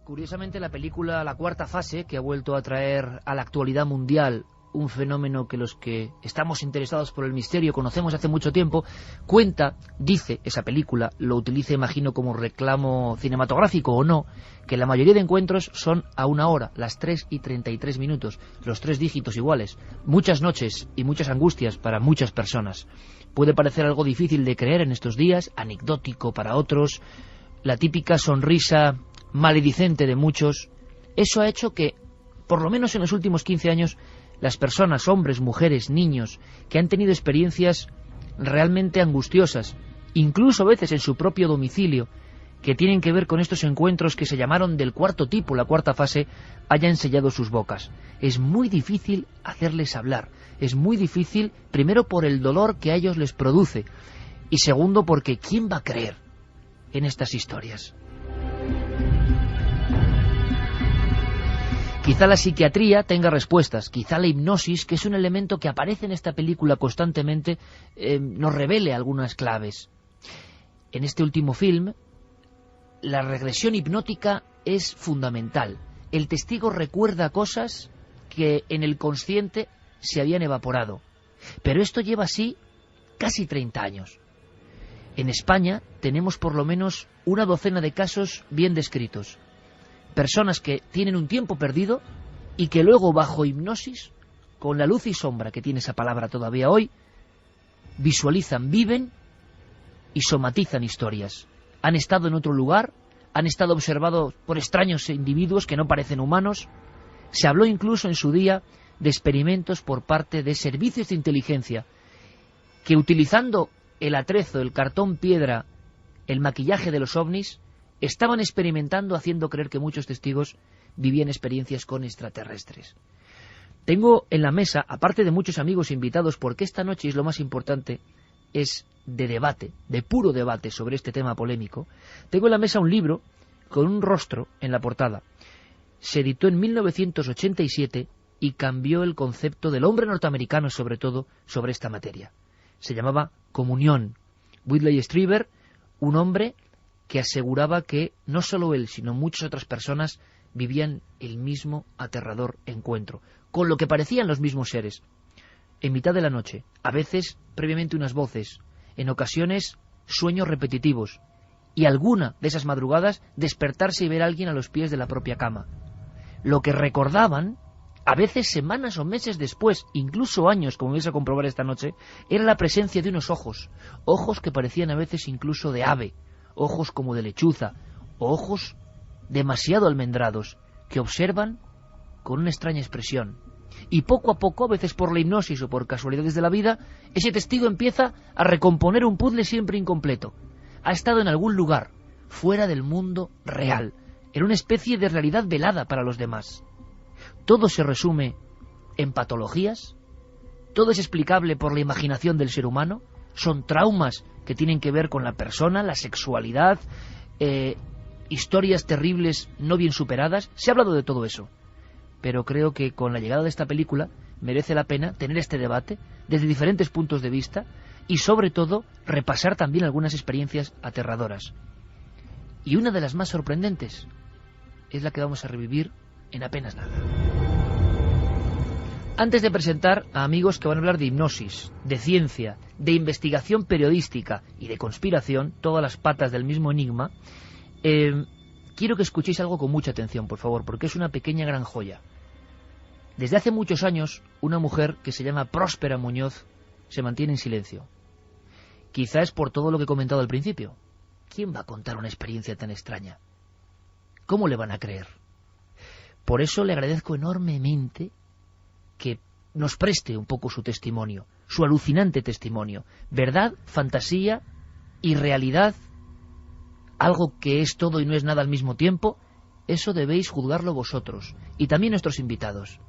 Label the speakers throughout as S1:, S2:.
S1: Curiosamente, la película La Cuarta Fase, que ha vuelto a traer a la actualidad mundial un fenómeno que los que estamos interesados por el misterio conocemos hace mucho tiempo, cuenta, dice esa película, lo utiliza imagino como reclamo cinematográfico o no, que la mayoría de encuentros son a 1 hora, las 3:33, los 3 dígitos iguales, muchas noches y muchas angustias para muchas personas. Puede parecer algo difícil de creer en estos días, anecdótico para otros, la típica sonrisa maledicente de muchos. Eso ha hecho que, por lo menos en los últimos 15 años, las personas, hombres, mujeres, niños, que han tenido experiencias realmente angustiosas, incluso a veces en su propio domicilio, que tienen que ver con estos encuentros que se llamaron del cuarto tipo, la cuarta fase, hayan sellado sus bocas. Es muy difícil hacerles hablar, es muy difícil, primero por el dolor que a ellos les produce, y segundo porque ¿quién va a creer en estas historias? Quizá la psiquiatría tenga respuestas, quizá la hipnosis, que es un elemento que aparece en esta película constantemente, nos revele algunas claves. En este último film, la regresión hipnótica es fundamental. El testigo recuerda cosas que en el consciente se habían evaporado. Pero esto lleva así casi 30 años. En España tenemos por lo menos una docena de casos bien descritos. Personas que tienen un tiempo perdido y que luego bajo hipnosis, con la luz y sombra que tiene esa palabra todavía hoy, visualizan, viven y somatizan historias. Han estado en otro lugar, han estado observados por extraños individuos que no parecen humanos. Se habló incluso en su día de experimentos por parte de servicios de inteligencia que, utilizando el atrezo, el cartón piedra, el maquillaje de los ovnis, estaban experimentando, haciendo creer que muchos testigos vivían experiencias con extraterrestres. Tengo en la mesa, aparte de muchos amigos invitados, porque esta noche es lo más importante, es de debate, de puro debate sobre este tema polémico, tengo en la mesa un libro con un rostro en la portada. Se editó en 1987 y cambió el concepto del hombre norteamericano, sobre todo, sobre esta materia. Se llamaba Comunión. Whitley Strieber, un hombre que aseguraba que no solo él, sino muchas otras personas vivían el mismo aterrador encuentro, con lo que parecían los mismos seres. En mitad de la noche, a veces previamente unas voces, en ocasiones sueños repetitivos, y alguna de esas madrugadas despertarse y ver a alguien a los pies de la propia cama. Lo que recordaban, a veces semanas o meses después, incluso años, como vais a comprobar esta noche, era la presencia de unos ojos, ojos que parecían a veces incluso de ave, ojos como de lechuza, o ojos demasiado almendrados, que observan con una extraña expresión. Y poco a poco, a veces por la hipnosis o por casualidades de la vida, ese testigo empieza a recomponer un puzzle siempre incompleto. Ha estado en algún lugar, fuera del mundo real, en una especie de realidad velada para los demás. Todo se resume en patologías, todo es explicable por la imaginación del ser humano, son traumas que tienen que ver con la persona, la sexualidad, historias terribles no bien superadas. Se ha hablado de todo eso, pero creo que con la llegada de esta película merece la pena tener este debate desde diferentes puntos de vista y sobre todo repasar también algunas experiencias aterradoras. Y una de las más sorprendentes es la que vamos a revivir en apenas nada. Antes de presentar a amigos que van a hablar de hipnosis, de ciencia, de investigación periodística y de conspiración, todas las patas del mismo enigma, quiero que escuchéis algo con mucha atención, por favor, porque es una pequeña gran joya. Desde hace muchos años, una mujer que se llama Próspera Muñoz se mantiene en silencio. Quizá es por todo lo que he comentado al principio. ¿Quién va a contar una experiencia tan extraña? ¿Cómo le van a creer? Por eso le agradezco enormemente que nos preste un poco su testimonio, su alucinante testimonio. Verdad, fantasía y realidad, algo que es todo y no es nada al mismo tiempo, eso debéis juzgarlo vosotros, y también nuestros invitados.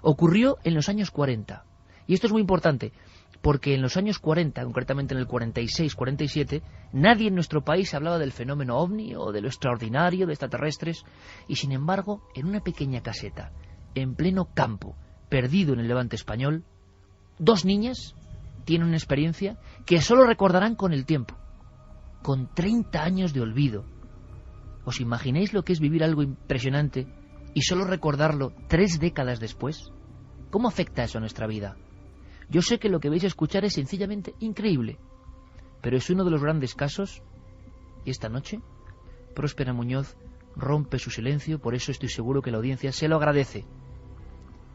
S1: Ocurrió en los años 40, y esto es muy importante, porque en los años 40, concretamente en el 46-47, nadie en nuestro país hablaba del fenómeno ovni o de lo extraordinario, de extraterrestres, y sin embargo, en una pequeña caseta, en pleno campo, perdido en el Levante español, 2 niñas tienen una experiencia que solo recordarán con el tiempo, con 30 años de olvido, ¿Os imagináis lo que es vivir algo impresionante y solo recordarlo 3 décadas después? ¿Cómo afecta eso a nuestra vida? Yo sé que lo que vais a escuchar es sencillamente increíble, pero es uno de los grandes casos, y esta noche Próspera Muñoz rompe su silencio, por eso estoy seguro que la audiencia se lo agradece.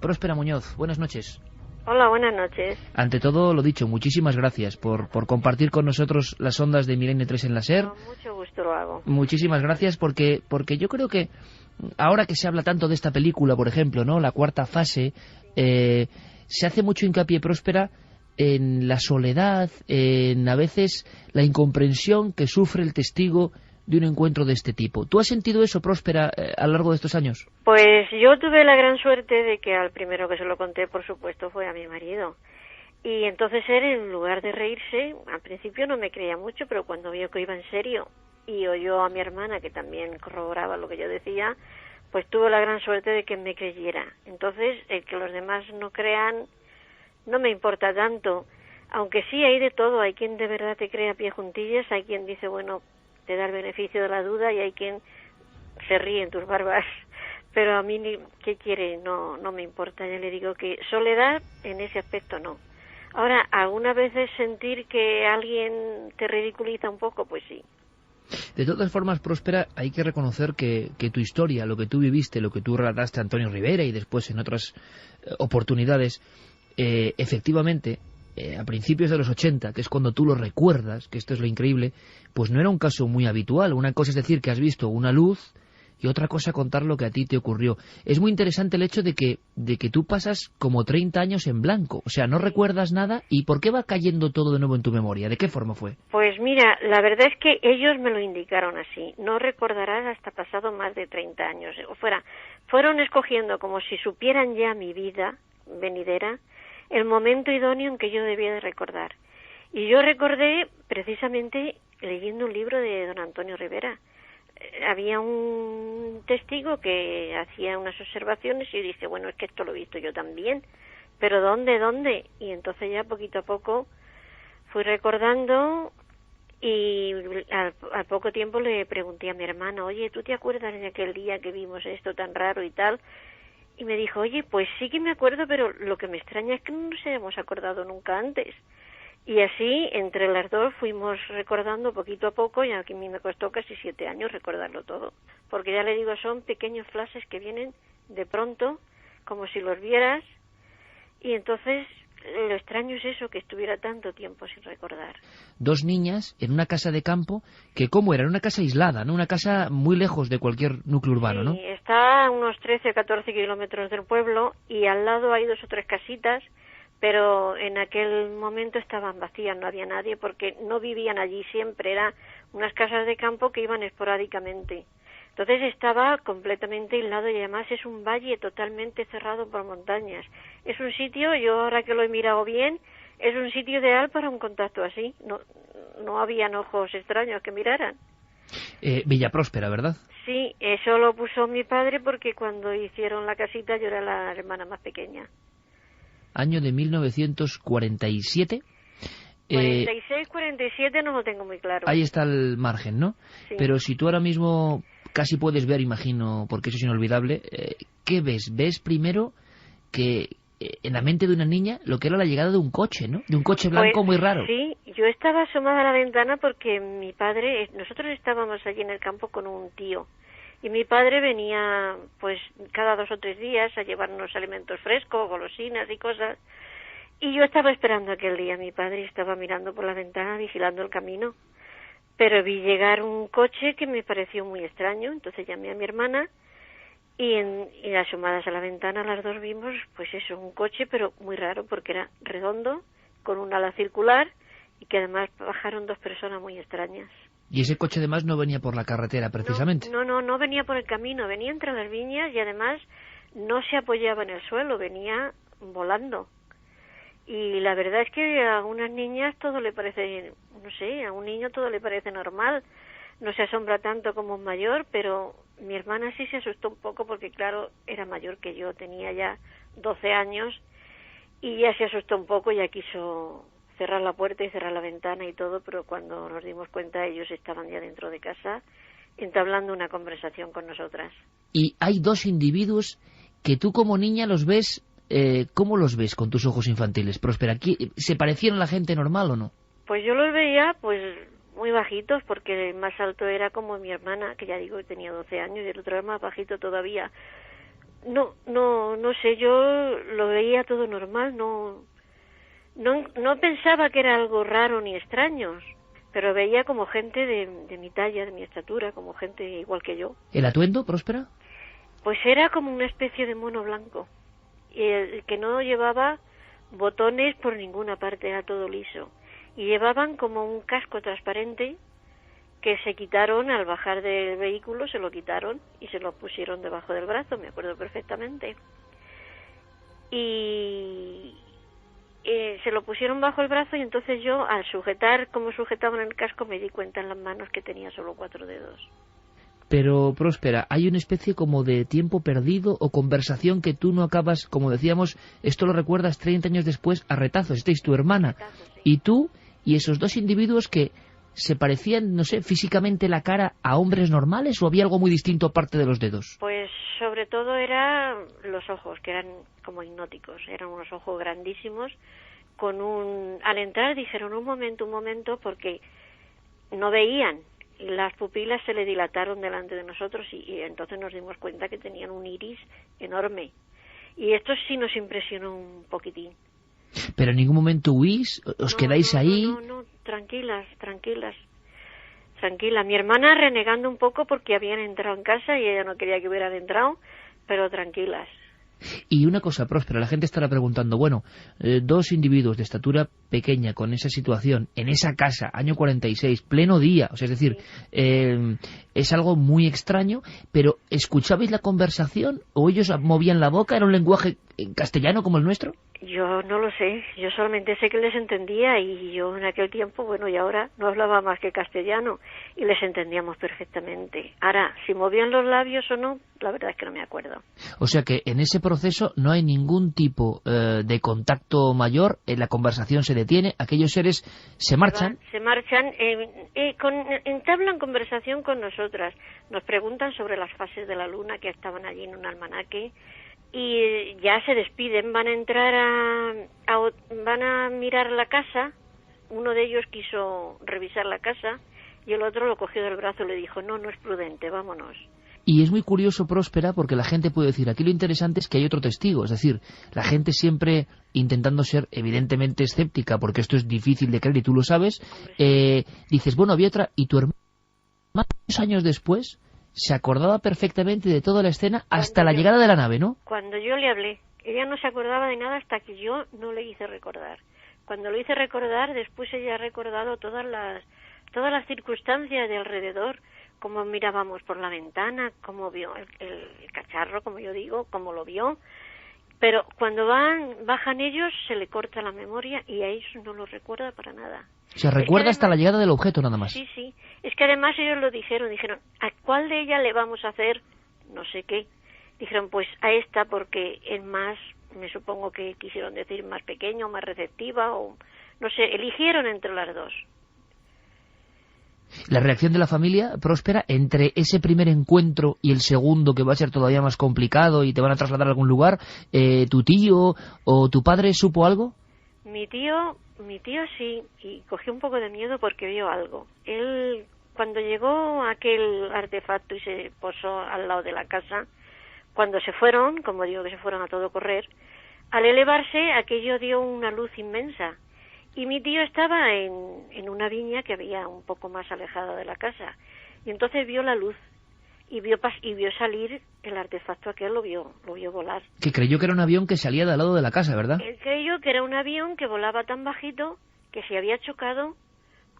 S1: Próspera Muñoz, buenas noches.
S2: Hola, buenas noches.
S1: Ante todo, lo dicho, muchísimas gracias por compartir con nosotros las ondas de Milenio 3 en la SER.
S2: Con mucho gusto lo hago.
S1: Muchísimas gracias porque yo creo que ahora que se habla tanto de esta película, por ejemplo, ¿no? La cuarta fase, se hace mucho hincapié, Próspera, en la soledad, en a veces la incomprensión que sufre el testigo de un encuentro de este tipo. ¿Tú has sentido eso, Próspera, a lo largo de estos años?
S2: Pues yo tuve la gran suerte de que al primero que se lo conté, por supuesto, fue a mi marido. Y entonces él, en lugar de reírse, al principio no me creía mucho, pero cuando vio que iba en serio y oyó a mi hermana, que también corroboraba lo que yo decía, pues tuvo la gran suerte de que me creyera. Entonces, el que los demás no crean no me importa tanto, aunque sí hay de todo. Hay quien de verdad te cree a pie juntillas, hay quien dice, bueno, te da el beneficio de la duda, y hay quien se ríe en tus barbas. Pero a mí, ¿qué quiere? No me importa. Ya le digo que soledad en ese aspecto no. Ahora, algunas veces sentir que alguien te ridiculiza un poco, pues sí.
S1: De todas formas, Próspera, hay que reconocer que tu historia, lo que tú viviste, lo que tú relataste a Antonio Rivera y después en otras oportunidades, efectivamente, a principios de los 80, que es cuando tú lo recuerdas, que esto es lo increíble, pues no era un caso muy habitual. Una cosa es decir que has visto una luz y otra cosa contar lo que a ti te ocurrió. Es muy interesante el hecho de que tú pasas como 30 años en blanco, o sea, no recuerdas nada. ¿Y por qué va cayendo todo de nuevo en tu memoria? ¿De qué forma fue?
S2: Pues mira, la verdad es que ellos me lo indicaron así. No recordarás hasta pasado más de 30 años. Fueron escogiendo, como si supieran ya mi vida venidera, el momento idóneo en que yo debía de recordar. Y yo recordé precisamente leyendo un libro de don Antonio Rivera. Había un testigo que hacía unas observaciones y dice, bueno, es que esto lo he visto yo también, pero ¿dónde? Y entonces ya poquito a poco fui recordando, y al poco tiempo le pregunté a mi hermana, oye, ¿tú te acuerdas de aquel día que vimos esto tan raro y tal? Y me dijo, oye, pues sí que me acuerdo, pero lo que me extraña es que no nos hayamos acordado nunca antes. Y así, entre las dos, fuimos recordando poquito a poco, y a mí me costó casi 7 años recordarlo todo. Porque ya le digo, son pequeños flashes que vienen de pronto, como si los vieras, y entonces lo extraño es eso, que estuviera tanto tiempo sin recordar.
S1: 2 niñas en una casa de campo, que ¿cómo era? Una casa aislada, ¿no? Una casa muy lejos de cualquier núcleo urbano, ¿no?
S2: Sí, está a unos 13 o 14 kilómetros del pueblo, y al lado hay 2 o 3 casitas, pero en aquel momento estaban vacías, no había nadie, porque no vivían allí siempre, eran unas casas de campo que iban esporádicamente. Entonces estaba completamente aislado, y además es un valle totalmente cerrado por montañas. Es un sitio, yo ahora que lo he mirado bien, es un sitio ideal para un contacto así. No habían ojos extraños que miraran.
S1: Villa Próspera, ¿verdad?
S2: Sí, eso lo puso mi padre porque cuando hicieron la casita yo era la hermana más pequeña.
S1: Año de 1947.
S2: 46, 47 no lo tengo muy claro.
S1: Ahí está el margen, ¿no?
S2: Sí.
S1: Pero si tú ahora mismo casi puedes ver, imagino, porque eso es inolvidable, ¿qué ves? Ves primero que en la mente de una niña lo que era la llegada de un coche, ¿no? De un coche blanco
S2: Pues,
S1: muy raro.
S2: Sí, yo estaba asomada a la ventana porque mi padre, nosotros estábamos allí en el campo con un tío, y mi padre venía pues cada 2 o 3 días a llevarnos alimentos frescos, golosinas y cosas, y yo estaba esperando aquel día. Mi padre estaba mirando por la ventana, vigilando el camino, pero vi llegar un coche que me pareció muy extraño. Entonces llamé a mi hermana, y asomadas a la ventana las dos vimos, pues eso, un coche, pero muy raro porque era redondo, con un ala circular, y que además bajaron 2 personas muy extrañas.
S1: Y ese coche además no venía por la carretera, precisamente.
S2: No venía por el camino, venía entre las viñas, y además no se apoyaba en el suelo, venía volando. Y la verdad es que a unas niñas todo le parece, no sé, a un niño todo le parece normal, no se asombra tanto como un mayor, pero mi hermana sí se asustó un poco porque, claro, era mayor que yo, tenía ya 12 años, y ya se asustó un poco, ya quiso cerrar la puerta y cerrar la ventana y todo, pero cuando nos dimos cuenta ellos estaban ya dentro de casa, entablando una conversación con nosotras.
S1: Y hay dos individuos que tú como niña los ves, ¿cómo los ves con tus ojos infantiles, Próspera? ¿Se parecían a la gente normal o no?
S2: Pues yo los veía, pues, muy bajitos, porque el más alto era como mi hermana, que ya digo que tenía 12 años, y el otro era más bajito todavía. No sé, yo lo veía todo normal, no pensaba que era algo raro ni extraño, pero veía como gente de mi talla, de mi estatura, como gente igual que yo.
S1: ¿El atuendo, Próspera?
S2: Pues era como una especie de mono blanco, y el que no llevaba botones por ninguna parte, era todo liso. Y llevaban como un casco transparente que se quitaron al bajar del vehículo, se lo quitaron y se lo pusieron debajo del brazo, me acuerdo perfectamente. Y se lo pusieron bajo el brazo, y entonces yo, al sujetar como sujetaban el casco, me di cuenta en las manos que tenía solo 4 dedos.
S1: Pero, Próspera, hay una especie como de tiempo perdido o conversación que tú no acabas, como decíamos, esto lo recuerdas 30 años después a retazos. Estáis tu hermana y tú y esos dos individuos que se parecían, no sé, físicamente la cara a hombres normales, ¿o había algo muy distinto aparte de los dedos?
S2: Pues sobre todo eran los ojos, que eran como hipnóticos, eran unos ojos grandísimos, al entrar dijeron un momento, porque no veían, las pupilas se le dilataron delante de nosotros y entonces nos dimos cuenta que tenían un iris enorme, y esto sí nos impresionó un poquitín.
S1: ¿Pero en ningún momento huís? ¿Os quedáis ahí?
S2: No, tranquila. Mi hermana renegando un poco porque habían entrado en casa y ella no quería que hubieran entrado, pero tranquilas.
S1: Y una cosa, Próspera, la gente estará preguntando, bueno, dos individuos de estatura pequeña con esa situación, en esa casa, año 46, pleno día, o sea, es decir, es algo muy extraño, pero ¿escuchabais la conversación o ellos movían la boca? ¿Era un lenguaje castellano como el nuestro?
S2: Yo no lo sé, yo solamente sé que les entendía, y yo en aquel tiempo, bueno, y ahora no hablaba más que castellano y les entendíamos perfectamente. Ahora, si movían los labios o no, la verdad es que no me acuerdo.
S1: O sea que en ese proceso no hay ningún tipo de contacto mayor, la conversación se detiene, aquellos seres se marchan.
S2: Se marchan, entablan conversación con nosotras, nos preguntan sobre las fases de la luna que estaban allí en un almanaque, y ya se despiden, van a entrar van a mirar la casa. Uno de ellos quiso revisar la casa y el otro lo cogió del brazo y le dijo, no es prudente, vámonos.
S1: Y es muy curioso, Próspera, porque la gente puede decir, aquí lo interesante es que hay otro testigo, es decir, la gente siempre intentando ser evidentemente escéptica, porque esto es difícil de creer y tú lo sabes, dices, bueno, había otra, y tu hermano, unos años después, se acordaba perfectamente de toda la escena hasta la llegada de la nave, ¿no?
S2: Cuando yo le hablé, ella no se acordaba de nada hasta que yo no le hice recordar. Cuando lo hice recordar, después ella ha recordado todas las circunstancias de alrededor, cómo mirábamos por la ventana, cómo vio el cacharro, como yo digo, cómo lo vio. Pero cuando bajan ellos, se le corta la memoria y a ellos no lo recuerda para nada.
S1: Se recuerda hasta la llegada del objeto nada más.
S2: Sí. Es que además ellos lo dijeron, ¿a cuál de ellas le vamos a hacer no sé qué? Dijeron, pues a esta, porque es más, me supongo que quisieron decir más pequeña o más receptiva, o no sé, eligieron entre las dos.
S1: La reacción de la familia, Próspera, entre ese primer encuentro y el segundo, que va a ser todavía más complicado y te van a trasladar a algún lugar, ¿tu tío o tu padre supo algo?
S2: Mi tío sí, y cogió un poco de miedo porque vio algo. Él, cuando llegó aquel artefacto y se posó al lado de la casa, cuando se fueron, como digo que se fueron a todo correr, al elevarse aquello dio una luz inmensa. Y mi tío estaba en una viña que había un poco más alejada de la casa, y entonces vio la luz y vio salir el artefacto aquel, lo vio volar.
S1: Que creyó que era un avión que salía del lado de la casa, ¿verdad?
S2: Él creyó que era un avión que volaba tan bajito que se había chocado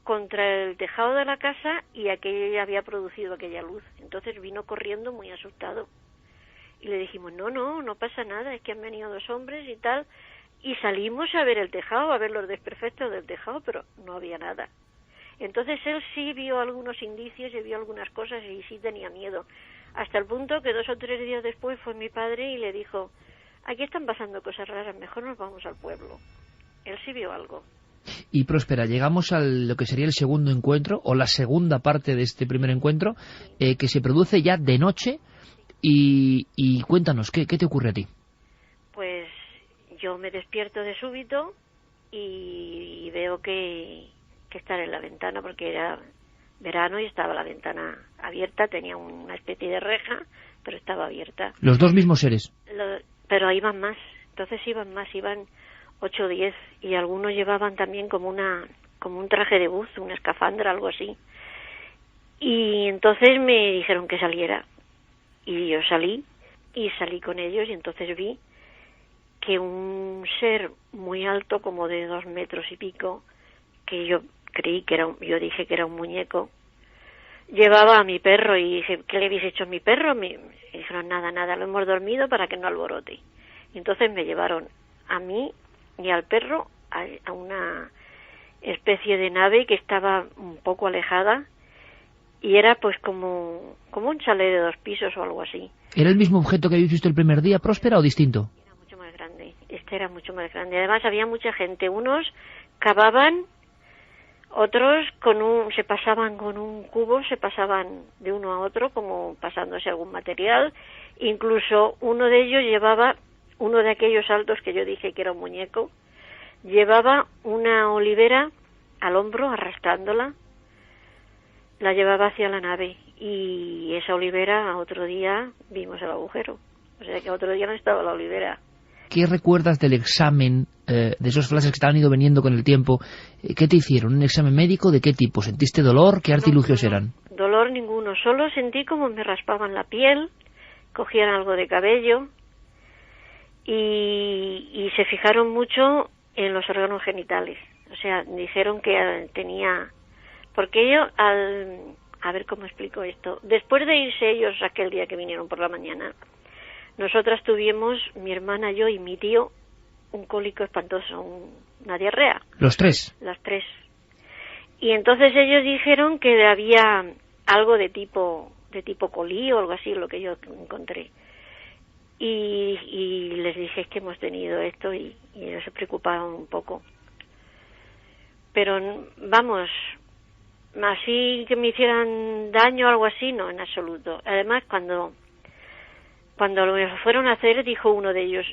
S2: contra el tejado de la casa y aquello había producido aquella luz. Entonces vino corriendo muy asustado y le dijimos, no pasa nada, es que han venido dos hombres y tal. Y salimos a ver el tejado, a ver los desperfectos del tejado, pero no había nada. Entonces él sí vio algunos indicios y vio algunas cosas y sí tenía miedo. Hasta el punto que 2 o 3 días después fue mi padre y le dijo, aquí están pasando cosas raras, mejor nos vamos al pueblo. Él sí vio algo.
S1: Y Próspera, llegamos a lo que sería el segundo encuentro, o la segunda parte de este primer encuentro, que se produce ya de noche, y cuéntanos, ¿qué te ocurre a ti?
S2: Pues yo me despierto de súbito y veo que están en la ventana, porque era verano y estaba la ventana abierta, tenía una especie de reja, pero estaba abierta.
S1: ¿Los dos mismos seres?
S2: Pero iban más, entonces iban 8 o 10, y algunos llevaban también como un traje de buzo, una escafandra, algo así. Y entonces me dijeron que saliera, y yo salí con ellos, y entonces vi que un ser muy alto, como de 2 metros y pico, que yo dije que era un muñeco, llevaba a mi perro, y dije, ¿qué le habéis hecho a mi perro? Me dijeron, nada, lo hemos dormido para que no alborote. Y entonces me llevaron a mí y al perro a una especie de nave que estaba un poco alejada, y era pues como un chalet de 2 pisos o algo así.
S1: ¿Era el mismo objeto que habéis visto el primer día, Próspera, o distinto?
S2: Era mucho más grande, era mucho más grande. Además había mucha gente, unos cavaban, otros se pasaban con un cubo, se pasaban de uno a otro como pasándose algún material. Incluso uno de ellos llevaba, uno de aquellos altos que yo dije que era un muñeco, llevaba una olivera al hombro, arrastrándola, la llevaba hacia la nave, y esa olivera otro día vimos el agujero, o sea que otro día no estaba la olivera.
S1: ¿Qué recuerdas del examen, de esos flashes que te han ido veniendo con el tiempo? ¿Qué te hicieron? ¿Un examen médico? ¿De qué tipo? ¿Sentiste dolor? ¿Qué artilugios eran?
S2: Dolor ninguno, solo sentí como me raspaban la piel, cogían algo de cabello, y se fijaron mucho en los órganos genitales. O sea, dijeron que tenía... Porque yo, a ver cómo explico esto. Después de irse ellos aquel día que vinieron por la mañana, nosotras tuvimos, mi hermana, yo y mi tío, un cólico espantoso, una diarrea.
S1: ¿Los tres?
S2: Las tres. Y entonces ellos dijeron que había algo de tipo colí o algo así, lo que yo encontré. Y les dije que hemos tenido esto, y ellos se preocuparon un poco. Pero vamos, así que me hicieran daño o algo así, no, en absoluto. Además, cuando lo fueron a hacer, dijo uno de ellos,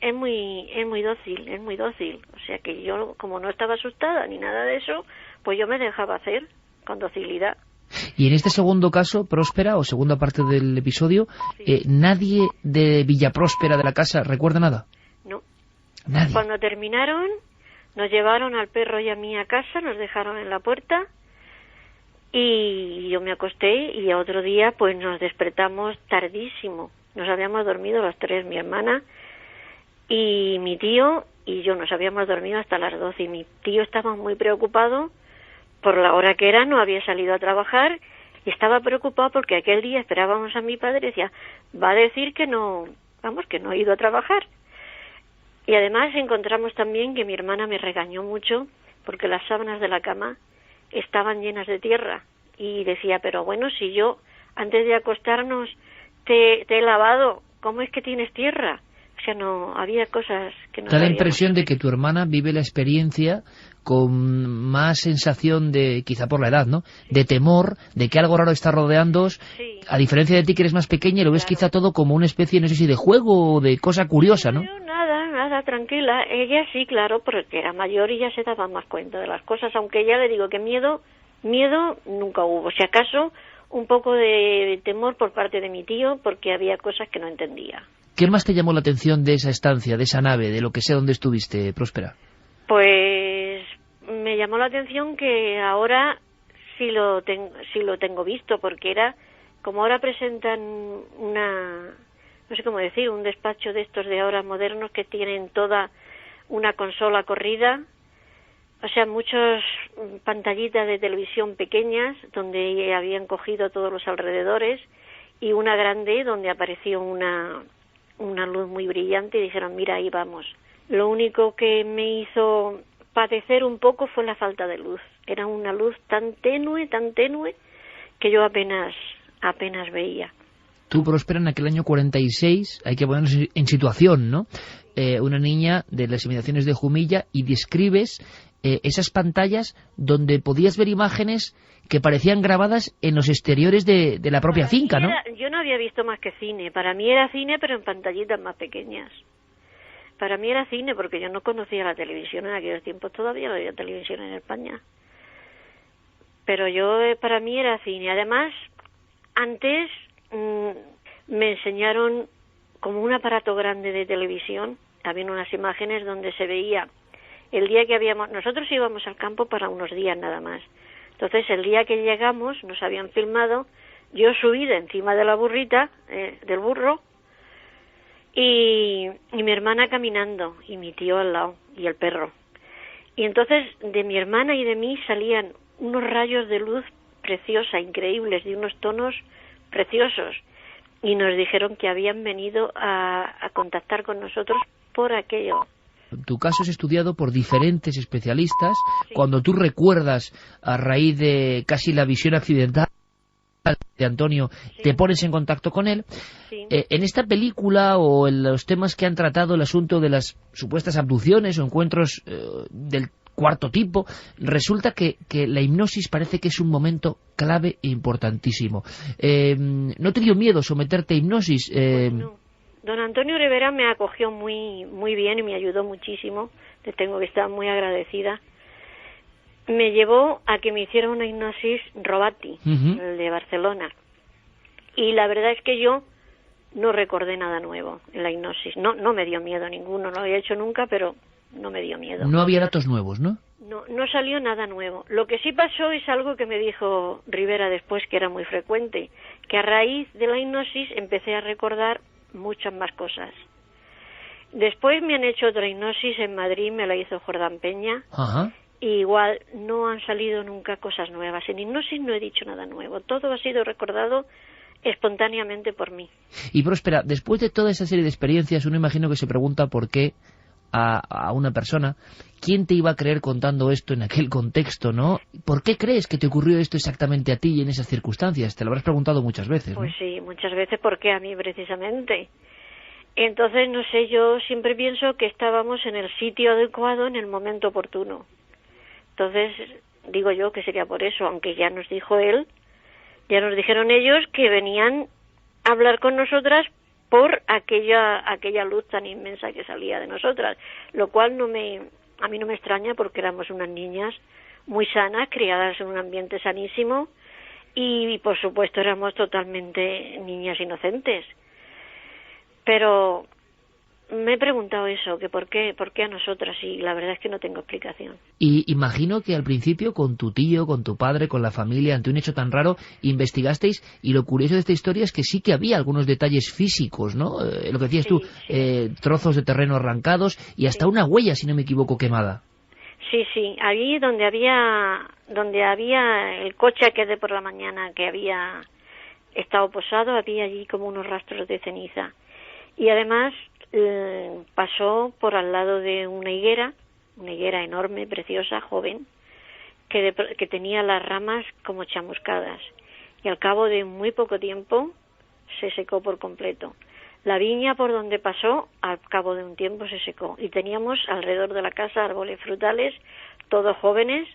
S2: es muy dócil. O sea que yo, como no estaba asustada ni nada de eso, pues yo me dejaba hacer con docilidad.
S1: Y en este segundo caso, Próspera, o segunda parte del episodio,
S2: sí.
S1: ¿Nadie de Villa Próspera, de la casa, recuerda nada?
S2: No.
S1: Nadie.
S2: Cuando terminaron, nos llevaron al perro y a mí a casa, nos dejaron en la puerta, y yo me acosté, y otro día pues nos despertamos tardísimo. Nos habíamos dormido los tres, mi hermana y mi tío y yo, nos habíamos dormido hasta las 12, y mi tío estaba muy preocupado por la hora que era, no había salido a trabajar, y estaba preocupado porque aquel día esperábamos a mi padre, y decía, va a decir que no ha ido a trabajar. Y además encontramos también que mi hermana me regañó mucho porque las sábanas de la cama estaban llenas de tierra, y decía, pero bueno, si yo antes de acostarnos te he lavado, ¿cómo es que tienes tierra? O sea, no, había cosas que no...
S1: Da la impresión de que tu hermana vive la experiencia con más sensación de, quizá por la edad, ¿no?, de temor, de que algo raro está rodeándoos,
S2: sí.
S1: A diferencia de ti, que eres más pequeña y lo ves quizá todo como una especie, no sé si de juego o de cosa curiosa, ¿no?
S2: Yo nada, tranquila. Ella sí, claro, porque era mayor y ya se daba más cuenta de las cosas, aunque ya le digo que miedo nunca hubo. Si acaso un poco de temor por parte de mi tío, porque había cosas que no entendía.
S1: ¿Qué más te llamó la atención de esa estancia, de esa nave, de lo que sea donde estuviste, Próspera?
S2: Pues me llamó la atención que ahora sí lo tengo visto, porque era, como ahora presentan no sé cómo decir, un despacho de estos de ahora modernos que tienen toda una consola corrida, o sea, muchas pantallitas de televisión pequeñas donde habían cogido todos los alrededores, y una grande donde apareció una luz muy brillante, y dijeron, mira, ahí vamos. Lo único que me hizo padecer un poco fue la falta de luz. Era una luz tan tenue, que yo apenas veía.
S1: Tú, Próspera, en aquel año 46, hay que ponernos en situación, ¿no? Una niña de las inmediaciones de Jumilla, y describes esas pantallas donde podías ver imágenes que parecían grabadas en los exteriores de la propia finca, ¿no?
S2: Yo no había visto más que cine. Para mí era cine, pero en pantallitas más pequeñas. Para mí era cine, porque yo no conocía la televisión en aquellos tiempos, todavía no había televisión en España. Pero para mí era cine. Además, antes me enseñaron como un aparato grande de televisión. Había unas imágenes donde se veía el día que nosotros íbamos al campo para unos días nada más. Entonces, el día que llegamos, nos habían filmado, yo subida encima de la burrita, del burro, y mi hermana caminando, y mi tío al lado, y el perro. Y entonces, de mi hermana y de mí salían unos rayos de luz preciosa, increíbles, de unos tonos preciosos. Y nos dijeron que habían venido a contactar con nosotros por aquello.
S1: Tu caso es estudiado por diferentes especialistas.
S2: Sí.
S1: Cuando tú recuerdas, a raíz de casi la visión accidental de Antonio, sí, te pones en contacto con él. Sí. En esta película o en los temas que han tratado el asunto de las supuestas abducciones o encuentros del cuarto tipo, resulta que la hipnosis parece que es un momento clave e importantísimo. ¿No te dio miedo someterte a hipnosis?
S2: Pues no. Don Antonio Rivera me acogió muy bien y me ayudó muchísimo. Le tengo que estar muy agradecida. Me llevó a que me hiciera una hipnosis Robati, el de Barcelona. Y la verdad es que yo no recordé nada nuevo en la hipnosis. No me dio miedo ninguno, no lo había hecho nunca, pero no me dio miedo.
S1: No había datos nuevos, ¿no?
S2: No salió nada nuevo. Lo que sí pasó es algo que me dijo Rivera después, que era muy frecuente, que a raíz de la hipnosis empecé a recordar muchas más cosas. Después me han hecho otra hipnosis en Madrid, me la hizo Jordán Peña.
S1: Ajá.
S2: Y igual no han salido nunca cosas nuevas. En hipnosis no he dicho nada nuevo. Todo ha sido recordado espontáneamente por mí.
S1: Y Próspera, después de toda esa serie de experiencias, uno imagino que se pregunta por qué a una persona, ¿quién te iba a creer contando esto en aquel contexto, no? ¿Por qué crees que te ocurrió esto exactamente a ti y en esas circunstancias? Te lo habrás preguntado muchas veces, ¿no?
S2: Pues sí, muchas veces. ¿Por qué a mí precisamente? Entonces, no sé, yo siempre pienso que estábamos en el sitio adecuado en el momento oportuno. Entonces, digo yo que sería por eso, aunque ya nos dijo él, ya nos dijeron ellos que venían a hablar con nosotras por aquella luz tan inmensa que salía de nosotras, lo cual a mí no me extraña, porque éramos unas niñas muy sanas, criadas en un ambiente sanísimo, y por supuesto éramos totalmente niñas inocentes. Pero me he preguntado eso, que por qué a nosotras, y la verdad es que no tengo explicación.
S1: Y imagino que al principio con tu tío, con tu padre, con la familia, ante un hecho tan raro, investigasteis, y lo curioso de esta historia es que sí que había algunos detalles físicos, ¿no? Lo que decías tú, trozos de terreno arrancados y hasta una huella, si no me equivoco, quemada.
S2: Sí, allí donde había el coche aquel de por la mañana que había estado posado, había allí como unos rastros de ceniza. Y además pasó por al lado de una higuera enorme, preciosa, joven, que tenía las ramas como chamuscadas, y al cabo de muy poco tiempo se secó por completo. La viña por donde pasó, al cabo de un tiempo se secó, y teníamos alrededor de la casa árboles frutales, todos jóvenes,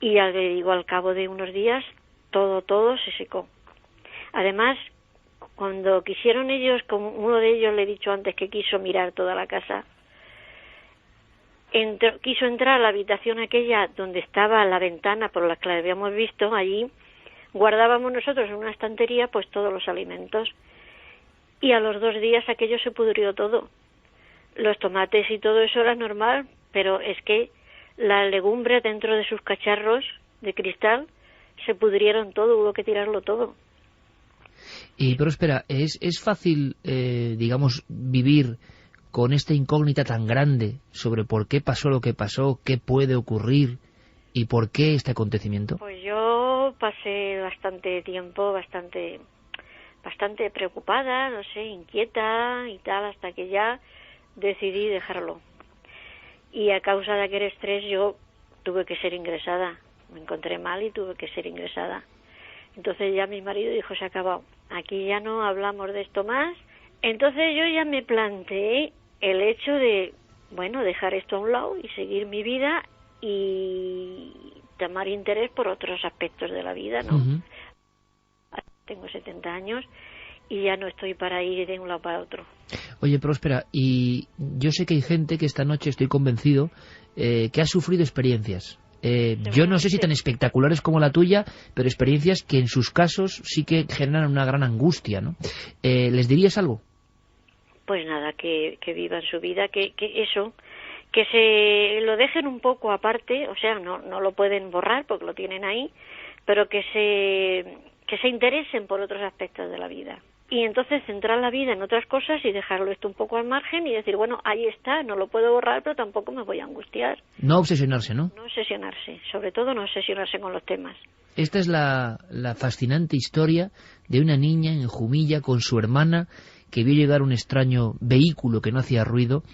S2: y al cabo de unos días todo se secó. Además, cuando quisieron ellos, como uno de ellos le he dicho antes que quiso mirar toda la casa, quiso entrar a la habitación aquella donde estaba la ventana por la que la habíamos visto. Allí guardábamos nosotros en una estantería pues todos los alimentos, y a los 2 días aquello se pudrió todo. Los tomates y todo eso era normal, pero es que la legumbre dentro de sus cacharros de cristal se pudrieron todo, hubo que tirarlo todo.
S1: Pero espera, ¿es fácil, digamos, vivir con esta incógnita tan grande sobre por qué pasó lo que pasó, qué puede ocurrir y por qué este acontecimiento?
S2: Pues yo pasé bastante tiempo, bastante preocupada, no sé, inquieta y tal, hasta que ya decidí dejarlo. Y a causa de aquel estrés yo tuve que ser ingresada. Me encontré mal y tuve que ser ingresada. Entonces ya mi marido dijo, se ha acabado, aquí ya no hablamos de esto más. Entonces yo ya me planteé el hecho de, dejar esto a un lado y seguir mi vida y tomar interés por otros aspectos de la vida, ¿no?
S1: Ujú.
S2: Tengo 70 años y ya no estoy para ir de un lado para otro.
S1: Oye, Próspera, y yo sé que hay gente que esta noche, estoy convencido, que ha sufrido experiencias. Yo no sé si tan espectaculares como la tuya, pero experiencias que en sus casos sí que generan una gran angustia, ¿no? ¿Les dirías algo?
S2: Pues nada, que vivan su vida, que eso, que se lo dejen un poco aparte, o sea, no lo pueden borrar porque lo tienen ahí, pero que se interesen por otros aspectos de la vida. Y entonces centrar la vida en otras cosas y dejarlo esto un poco al margen y decir, bueno, ahí está, no lo puedo borrar, pero tampoco me voy a angustiar.
S1: No obsesionarse, ¿no?
S2: No obsesionarse, sobre todo no obsesionarse con los temas.
S1: Esta es la fascinante historia de una niña en Jumilla con su hermana que vio llegar un extraño vehículo que no hacía ruido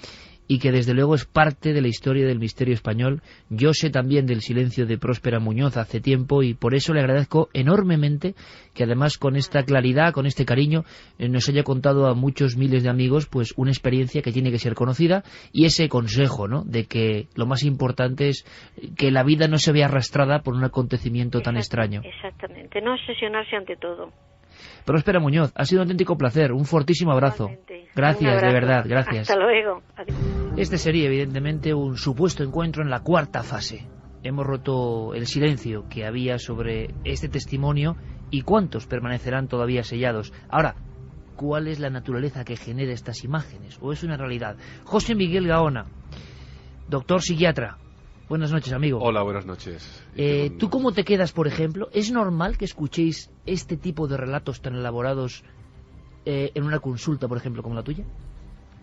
S1: y que desde luego es parte de la historia del misterio español. Yo sé también del silencio de Próspera Muñoz hace tiempo y por eso le agradezco enormemente que además con esta claridad, con este cariño, nos haya contado a muchos miles de amigos pues una experiencia que tiene que ser conocida y ese consejo, ¿no?, de que lo más importante es que la vida no se vea arrastrada por un acontecimiento tan extraño.
S2: Exactamente, no obsesionarse ante todo.
S1: Próspera Muñoz, ha sido un auténtico placer, un fortísimo abrazo.
S2: Igualmente.
S1: Gracias,
S2: Un abrazo.
S1: de verdad, gracias.
S2: Hasta luego. Adiós.
S1: Este sería evidentemente un supuesto encuentro en la cuarta fase. Hemos roto el silencio que había sobre este testimonio y cuántos permanecerán todavía sellados. Ahora, ¿cuál es la naturaleza que genera estas imágenes? ¿O es una realidad? José Miguel Gaona, doctor psiquiatra. Buenas noches, amigo.
S3: Hola, buenas noches.
S1: ¿Tú cómo te quedas, por ejemplo? ¿Es normal que escuchéis este tipo de relatos tan elaborados en una consulta, por ejemplo, como la tuya?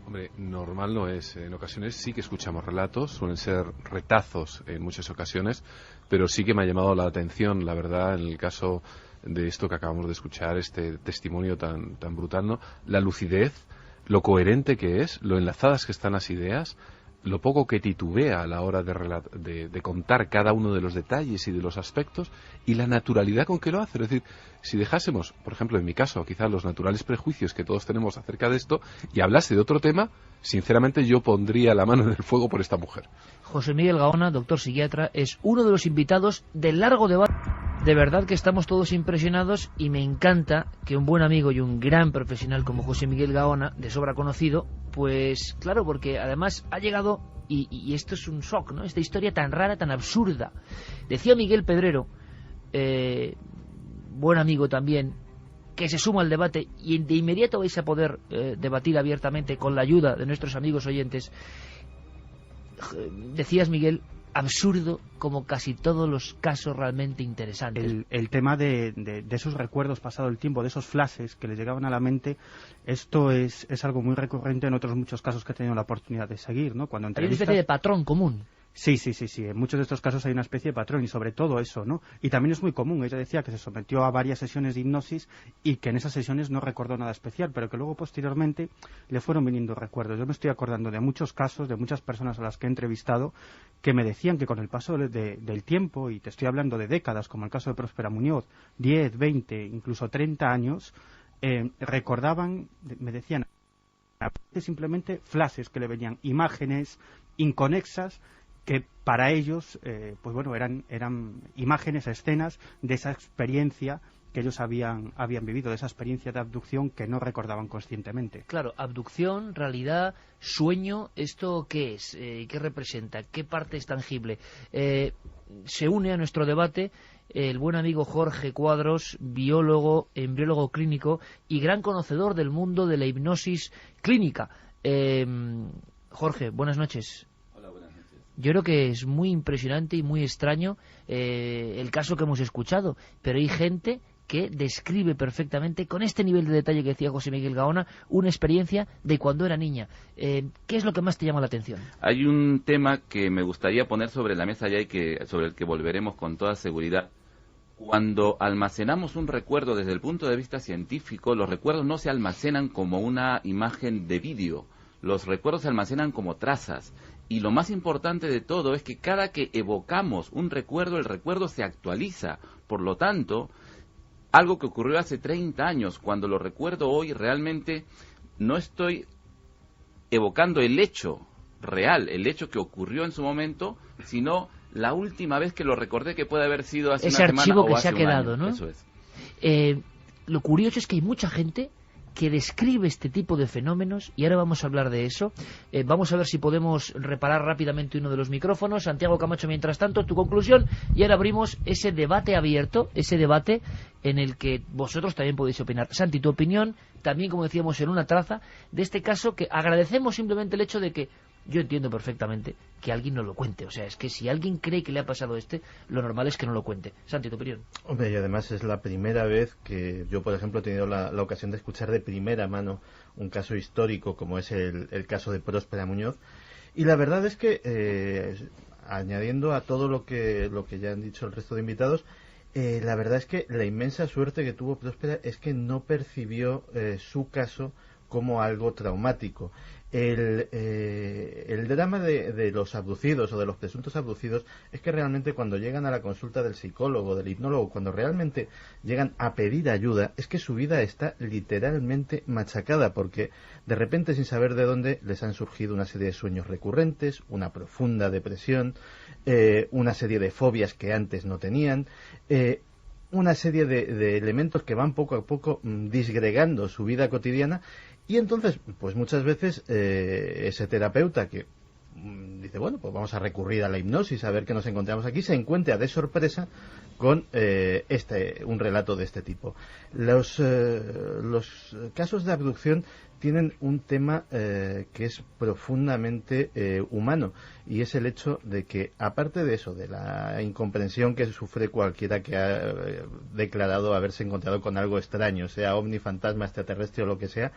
S3: Hombre, normal no es. En ocasiones sí que escuchamos relatos, suelen ser retazos en muchas ocasiones, pero sí que me ha llamado la atención, la verdad, en el caso de esto que acabamos de escuchar, este testimonio tan brutal, ¿no? La lucidez, lo coherente que es, lo enlazadas que están las ideas, lo poco que titubea a la hora de contar cada uno de los detalles y de los aspectos y la naturalidad con que lo hace. Es decir, si dejásemos, por ejemplo, en mi caso, quizás los naturales prejuicios que todos tenemos acerca de esto y hablase de otro tema, sinceramente yo pondría la mano en el fuego por esta mujer.
S1: José Miguel Gaona, doctor psiquiatra, es uno de los invitados del largo debate. De verdad que estamos todos impresionados y me encanta que un buen amigo y un gran profesional como José Miguel Gaona, de sobra conocido, pues claro, porque además ha llegado, y esto es un shock, ¿no?, esta historia tan rara, tan absurda. Decía Miguel Pedrero, buen amigo también, que se suma al debate y de inmediato vais a poder debatir abiertamente con la ayuda de nuestros amigos oyentes. Decías, Miguel, absurdo como casi todos los casos realmente interesantes.
S4: El tema de esos recuerdos pasado el tiempo, de esos flashes que le llegaban a la mente, esto es algo muy recurrente en otros muchos casos que he tenido la oportunidad de seguir, ¿no? Cuando
S1: Hay una
S4: entrevistas...
S1: especie de patrón común.
S4: Sí. En muchos de estos casos hay una especie de patrón y sobre todo eso, ¿no? Y también es muy común. Ella decía que se sometió a varias sesiones de hipnosis y que en esas sesiones no recordó nada especial, pero que luego posteriormente le fueron viniendo recuerdos. Yo me estoy acordando de muchos casos, de muchas personas a las que he entrevistado, que me decían que con el paso del tiempo, y te estoy hablando de décadas, como el caso de Próspera Muñoz, 10, 20, incluso 30 años, recordaban, me decían, simplemente flashes que le venían, imágenes inconexas, que para ellos pues bueno, eran imágenes, escenas de esa experiencia que ellos habían vivido, de esa experiencia de abducción que no recordaban conscientemente.
S1: Claro, abducción, realidad, sueño, ¿esto qué es? ¿Qué representa? ¿Qué parte es tangible? Se une a nuestro debate el buen amigo Jorge Cuadros, biólogo, embriólogo clínico y gran conocedor del mundo de la hipnosis clínica. Jorge, buenas noches. Yo creo que es muy impresionante y muy extraño el caso que hemos escuchado, pero hay gente que describe perfectamente, con este nivel de detalle que decía José Miguel Gaona, una experiencia de cuando era niña. ¿Qué es lo que más te llama la atención?
S5: Hay un tema que me gustaría poner sobre la mesa ya y sobre el que volveremos con toda seguridad. Cuando almacenamos un recuerdo desde el punto de vista científico, los recuerdos no se almacenan como una imagen de vídeo, los recuerdos se almacenan como trazas. Y lo más importante de todo es que cada que evocamos un recuerdo, el recuerdo se actualiza. Por lo tanto, algo que ocurrió hace 30 años, cuando lo recuerdo hoy, realmente no estoy evocando el hecho real, el hecho que ocurrió en su momento, sino la última vez que lo recordé, que puede haber sido hace
S1: ese
S5: una semana
S1: archivo que
S5: o
S1: se ha
S5: hace un
S1: quedado,
S5: año.
S1: ¿no?
S5: Eso es.
S1: Lo curioso es que hay mucha gente que describe este tipo de fenómenos, y ahora vamos a hablar de eso. Vamos a ver si podemos reparar rápidamente uno de los micrófonos. Santiago Camacho, mientras tanto, tu conclusión, y ahora abrimos ese debate abierto, ese debate en el que vosotros también podéis opinar. Santi, tu opinión, también, como decíamos, en una traza de este caso, que agradecemos simplemente el hecho de que yo entiendo perfectamente que alguien no lo cuente. O sea, es que si alguien cree que le ha pasado lo normal es que no lo cuente. Santi, tu opinión.
S6: Hombre, y además es la primera vez que yo, por ejemplo, he tenido la ocasión de escuchar de primera mano un caso histórico como es el caso de Próspera Muñoz. Y la verdad es que, añadiendo a todo lo que ya han dicho el resto de invitados, la verdad es que la inmensa suerte que tuvo Próspera es que no percibió su caso como algo traumático. El drama de los abducidos o de los presuntos abducidos es que realmente cuando llegan a la consulta del psicólogo, del hipnólogo, cuando realmente llegan a pedir ayuda, es que su vida está literalmente machacada, porque de repente, sin saber de dónde, les han surgido una serie de sueños recurrentes, una profunda depresión, una serie de fobias que antes no tenían, una serie de elementos que van poco a poco disgregando su vida cotidiana. Y entonces, pues muchas veces ese terapeuta que dice, bueno, pues vamos a recurrir a la hipnosis a ver qué nos encontramos aquí, se encuentra de sorpresa con un relato de este tipo. Los casos de abducción tienen un tema que es profundamente humano, y es el hecho de que, aparte de eso, de la incomprensión que sufre cualquiera que ha declarado haberse encontrado con algo extraño, sea ovni, fantasma, extraterrestre o lo que sea,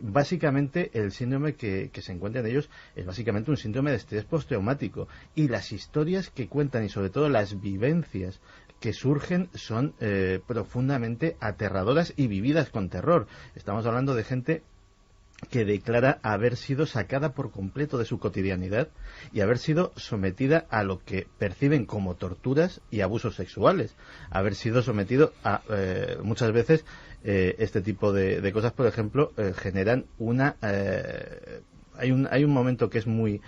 S6: básicamente el síndrome que se encuentra en ellos es básicamente un síndrome de estrés postraumático, y las historias que cuentan y sobre todo las vivencias que surgen son profundamente aterradoras y vividas con terror. Estamos hablando de gente que declara haber sido sacada por completo de su cotidianidad y haber sido sometida a lo que perciben como torturas y abusos sexuales, haber sido sometido a muchas veces este tipo de cosas, por ejemplo, generan una hay un momento que es muy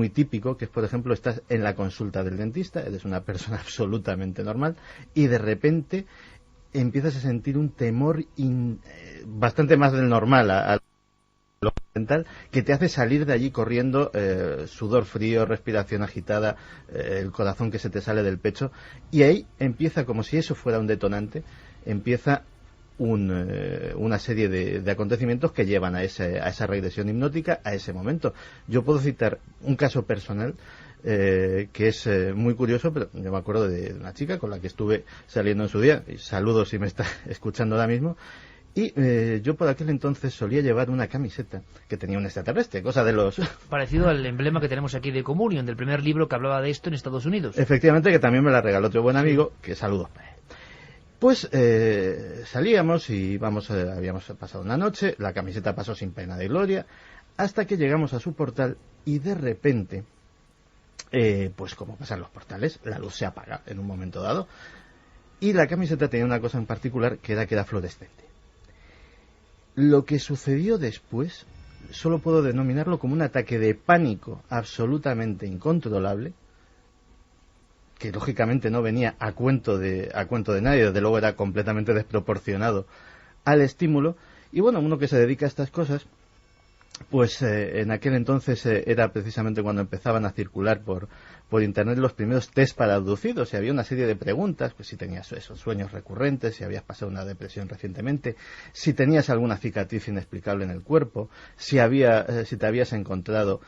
S6: típico, que es, por ejemplo, estás en la consulta del dentista, eres una persona absolutamente normal, y de repente empiezas a sentir un temor bastante más del normal a lo dental, que te hace salir de allí corriendo, sudor frío, respiración agitada, el corazón que se te sale del pecho, y ahí empieza, como si eso fuera un detonante, empieza una serie de acontecimientos que llevan a esa regresión hipnótica, a ese momento. Yo puedo citar un caso personal que es muy curioso, pero yo me acuerdo de una chica con la que estuve saliendo en su día, y saludos si me está escuchando ahora mismo, y yo por aquel entonces solía llevar una camiseta que tenía un extraterrestre, cosa de los...
S1: Parecido al emblema que tenemos aquí de Communion, del primer libro que hablaba de esto en Estados Unidos.
S6: Efectivamente, que también me la regaló otro buen amigo, que saludos para él. Pues salíamos y habíamos pasado una noche, la camiseta pasó sin pena de gloria, hasta que llegamos a su portal y de repente, pues como pasan los portales, la luz se apaga en un momento dado, y la camiseta tenía una cosa en particular, que era fluorescente. Lo que sucedió después solo puedo denominarlo como un ataque de pánico absolutamente incontrolable, que lógicamente no venía a cuento de nadie, desde luego era completamente desproporcionado al estímulo. Y bueno, uno que se dedica a estas cosas, pues en aquel entonces era precisamente cuando empezaban a circular por internet los primeros test para abducidos, y había una serie de preguntas, pues si tenías esos sueños recurrentes, si habías pasado una depresión recientemente, si tenías alguna cicatriz inexplicable en el cuerpo, si te habías encontrado,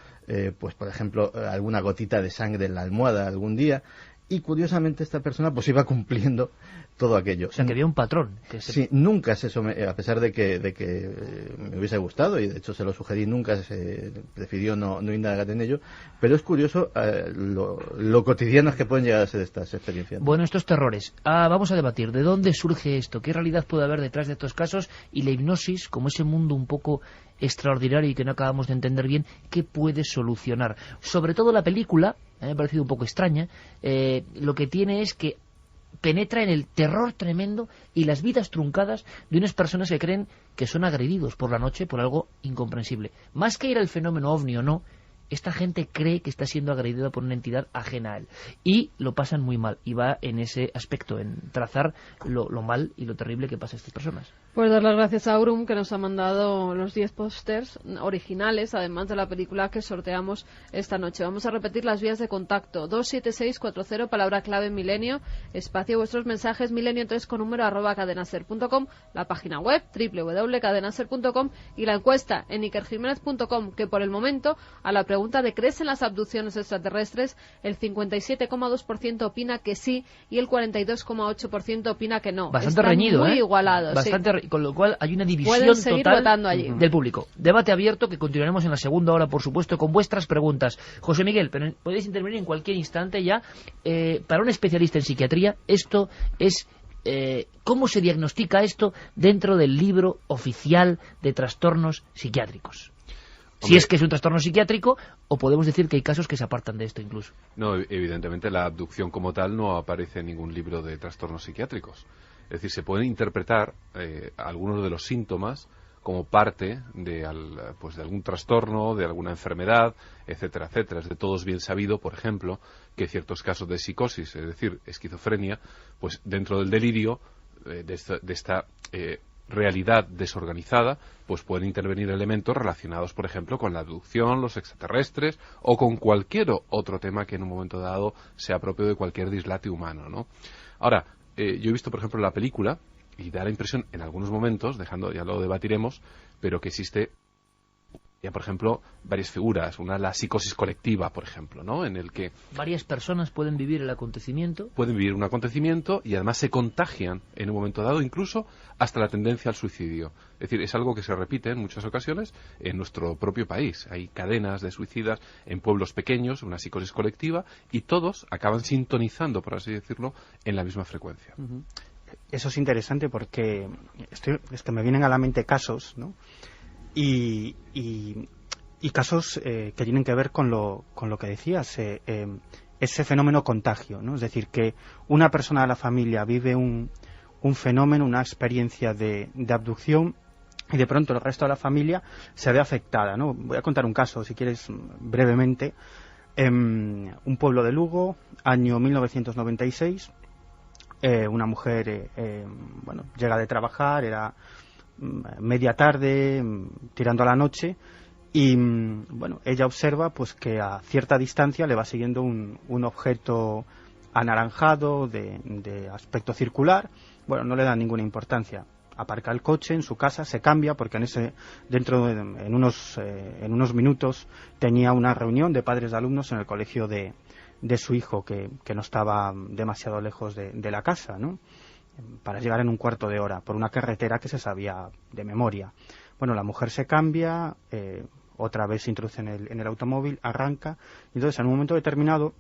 S6: pues por ejemplo, alguna gotita de sangre en la almohada algún día. Y curiosamente esta persona pues iba cumpliendo todo aquello.
S1: O sea, que había un patrón.
S6: Sí, nunca a pesar de que me hubiese gustado, y de hecho se lo sugerí, nunca se prefirió no indagar en ello, pero es curioso lo cotidianas que pueden llegar a ser estas experiencias.
S1: Bueno, estos terrores. Vamos a debatir de dónde surge esto, qué realidad puede haber detrás de estos casos, y la hipnosis, como ese mundo un poco extraordinario y que no acabamos de entender bien, ¿qué puede solucionar? Sobre todo la película, me ha parecido un poco extraña, lo que tiene es que penetra en el terror tremendo y las vidas truncadas de unas personas que creen que son agredidos por la noche por algo incomprensible. Más que ir al fenómeno ovni o no, esta gente cree que está siendo agredida por una entidad ajena a él. Y lo pasan muy mal. Y va en ese aspecto, en trazar lo mal y lo terrible que pasa a estas personas.
S7: Pues dar las gracias a Aurum, que nos ha mandado los 10 pósters originales, además de la película que sorteamos esta noche. Vamos a repetir las vías de contacto. 27640, palabra clave Milenio, espacio vuestros mensajes, milenio3 con número @cadenaser.com, la página web www.cadenaser.com y la encuesta en ikerjimenez.com, que por el momento, a la pregunta de ¿crees en las abducciones extraterrestres?, el 57,2% opina que sí y el 42,8% opina que no.
S1: Bastante
S7: Están
S1: reñido,
S7: muy igualados.
S1: Bastante con lo cual hay una división
S7: Pueden seguir
S1: total
S7: votando allí.
S1: del público. Debate abierto que continuaremos en la segunda hora, por supuesto, con vuestras preguntas. José Miguel, pero podéis intervenir en cualquier instante ya. Para un especialista en psiquiatría, esto es... ¿cómo se diagnostica esto dentro del libro oficial de trastornos psiquiátricos? Si es que es un trastorno psiquiátrico, o podemos decir que hay casos que se apartan de esto incluso.
S3: No, evidentemente la abducción como tal no aparece en ningún libro de trastornos psiquiátricos. Es decir, se pueden interpretar algunos de los síntomas como parte de algún trastorno, de alguna enfermedad, etcétera, etcétera. Es de todos bien sabido, por ejemplo, que ciertos casos de psicosis, es decir, esquizofrenia, pues dentro del delirio de esta realidad desorganizada, pues pueden intervenir elementos relacionados, por ejemplo, con la abducción, los extraterrestres o con cualquier otro tema que en un momento dado sea propio de cualquier dislate humano, ¿no? Ahora, yo he visto, por ejemplo, la película y da la impresión en algunos momentos, ya lo debatiremos, pero que existe ya, por ejemplo, varias figuras. Una, la psicosis colectiva, por ejemplo, ¿no? En el que
S1: varias personas pueden vivir el acontecimiento.
S3: Pueden vivir un acontecimiento y además se contagian en un momento dado, incluso hasta la tendencia al suicidio. Es decir, es algo que se repite en muchas ocasiones en nuestro propio país. Hay cadenas de suicidas en pueblos pequeños, una psicosis colectiva, y todos acaban sintonizando, por así decirlo, en la misma frecuencia.
S4: Uh-huh. Eso es interesante porque es que me vienen a la mente casos, ¿no? Y casos que tienen que ver con lo que decías, ese fenómeno contagio, ¿no? Es decir, que una persona de la familia vive un fenómeno, una experiencia de abducción, y de pronto el resto de la familia se ve afectada, ¿no? Voy a contar un caso, si quieres, brevemente. Un pueblo de Lugo, año 1996, una mujer llega de trabajar, era media tarde, tirando a la noche, y ella observa pues que a cierta distancia le va siguiendo un objeto anaranjado de aspecto circular. Bueno, no le da ninguna importancia. Aparca el coche en su casa, se cambia porque en unos minutos tenía una reunión de padres de alumnos en el colegio de su hijo, que no estaba demasiado lejos de la casa, ¿no? Para llegar en un cuarto de hora por una carretera que se sabía de memoria. Bueno, la mujer se cambia, otra vez se introduce en el automóvil, arranca, y entonces en un momento determinado,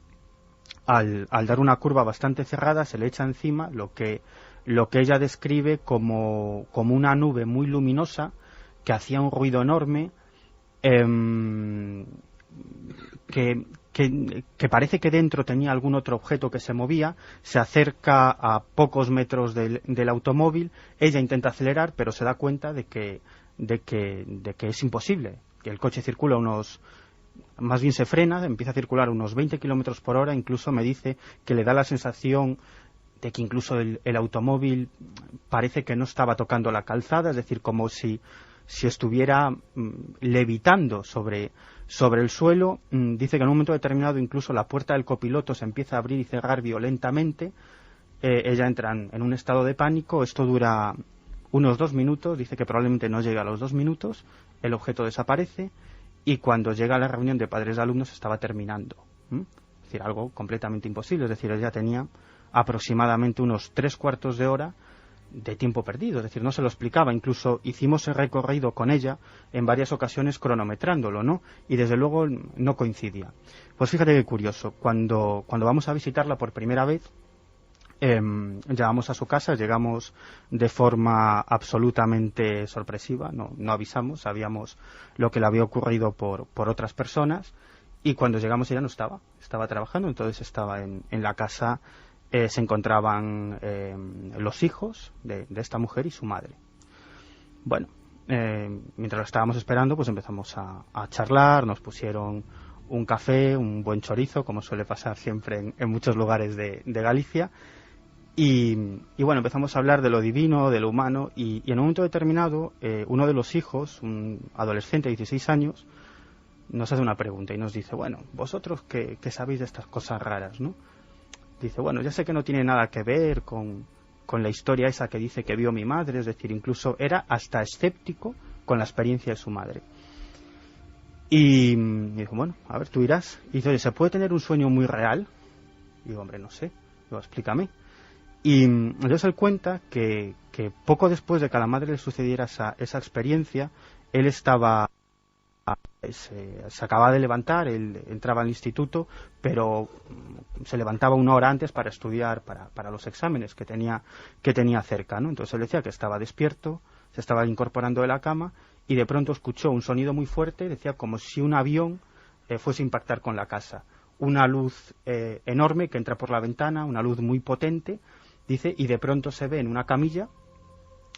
S4: al dar una curva bastante cerrada, se le echa encima lo que ella describe como una nube muy luminosa que hacía un ruido enorme, que parece que dentro tenía algún otro objeto que se movía. Se acerca a pocos metros del automóvil, ella intenta acelerar, pero se da cuenta de que es imposible, que el coche circula más bien se frena, empieza a circular unos 20 kilómetros por hora, incluso me dice que le da la sensación de que incluso el automóvil parece que no estaba tocando la calzada, es decir, como si estuviera levitando sobre el suelo. Dice que en un momento determinado incluso la puerta del copiloto se empieza a abrir y cerrar violentamente. Ella entra en un estado de pánico. Esto dura unos 2 minutos, dice que probablemente no llegue a los 2 minutos, el objeto desaparece, y cuando llega a la reunión de padres de alumnos estaba terminando. Es decir, algo completamente imposible. Es decir, ella tenía aproximadamente unos 3/4 de hora de tiempo perdido, es decir, no se lo explicaba. Incluso hicimos el recorrido con ella en varias ocasiones cronometrándolo, ¿no? Y desde luego no coincidía. Pues fíjate qué curioso, cuando vamos a visitarla por primera vez, llegamos a su casa, llegamos de forma absolutamente sorpresiva, no avisamos, sabíamos lo que le había ocurrido por otras personas, y cuando llegamos ella no estaba trabajando, entonces estaba en la casa. Se encontraban los hijos de esta mujer y su madre. Bueno, mientras lo estábamos esperando, pues empezamos a charlar, nos pusieron un café, un buen chorizo, como suele pasar siempre en muchos lugares de Galicia. Y bueno, empezamos a hablar de lo divino, de lo humano, y en un momento determinado, uno de los hijos, un adolescente de 16 años, nos hace una pregunta y nos dice, bueno, vosotros qué sabéis de estas cosas raras, ¿no? Dice, bueno, ya sé que no tiene nada que ver con la historia esa que dice que vio mi madre, es decir, incluso era hasta escéptico con la experiencia de su madre. Y dijo, bueno, a ver, tú irás. Y dice, oye, ¿se puede tener un sueño muy real? Y digo, hombre, no sé. Digo, explícame. Y entonces él cuenta que poco después de que a la madre le sucediera esa experiencia, él estaba... Se acababa de levantar, él entraba al instituto, pero se levantaba 1 hora antes para estudiar para los exámenes que tenía cerca, ¿no? Entonces él decía que estaba despierto, se estaba incorporando de la cama y de pronto escuchó un sonido muy fuerte, decía como si un avión fuese a impactar con la casa. Una luz enorme que entra por la ventana, una luz muy potente, dice, y de pronto se ve en una camilla,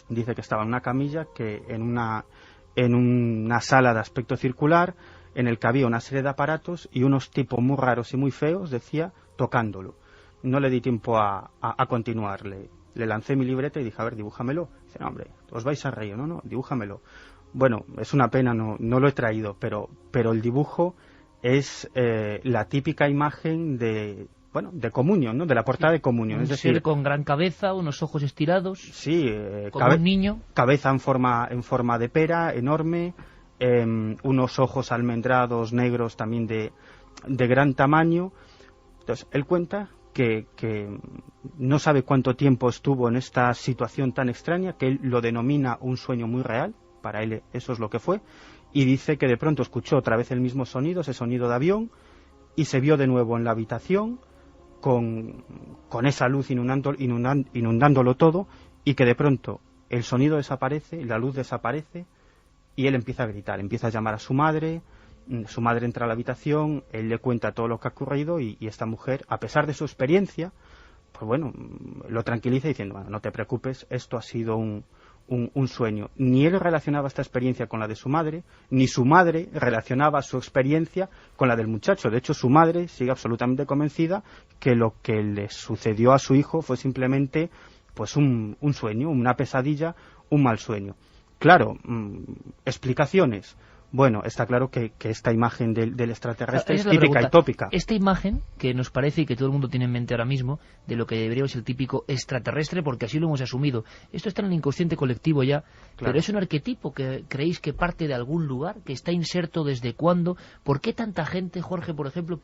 S4: dice que estaba en una camilla que en una sala de aspecto circular, en el que había una serie de aparatos y unos tipos muy raros y muy feos, decía, tocándolo. No le di tiempo a continuar, le lancé mi libreta y dije, a ver, dibújamelo. Dice, no, hombre, os vais a reír, no, dibújamelo. Bueno, es una pena, no lo he traído, pero el dibujo es la típica imagen de comunión, ¿no? De la portada de comunión.
S1: Es decir, con gran cabeza, unos ojos estirados.
S4: Sí,
S1: como un niño.
S4: Cabeza en forma de pera, enorme, unos ojos almendrados, negros, también de gran tamaño. Entonces, él cuenta que no sabe cuánto tiempo estuvo en esta situación tan extraña, que él lo denomina un sueño muy real, para él eso es lo que fue, y dice que de pronto escuchó otra vez el mismo sonido, ese sonido de avión, y se vio de nuevo en la habitación, con esa luz inundándolo todo, y que de pronto el sonido desaparece, la luz desaparece, y él empieza a gritar, empieza a llamar a su madre entra a la habitación, él le cuenta todo lo que ha ocurrido, y esta mujer, a pesar de su experiencia, pues bueno, lo tranquiliza diciendo, bueno, no te preocupes, esto ha sido un sueño. Ni él relacionaba esta experiencia con la de su madre, ni su madre relacionaba su experiencia con la del muchacho. De hecho, su madre sigue absolutamente convencida que lo que le sucedió a su hijo fue simplemente pues un sueño, una pesadilla, un mal sueño. Claro, explicaciones. Bueno, está claro que esta imagen del extraterrestre es típica y tópica.
S1: Esta imagen, que nos parece y que todo el mundo tiene en mente ahora mismo, de lo que debería ser el típico extraterrestre, porque así lo hemos asumido. Esto está en el inconsciente colectivo ya, claro. Pero es un arquetipo que creéis que parte de algún lugar, que está inserto desde cuándo. ¿Por qué tanta gente, Jorge, por ejemplo,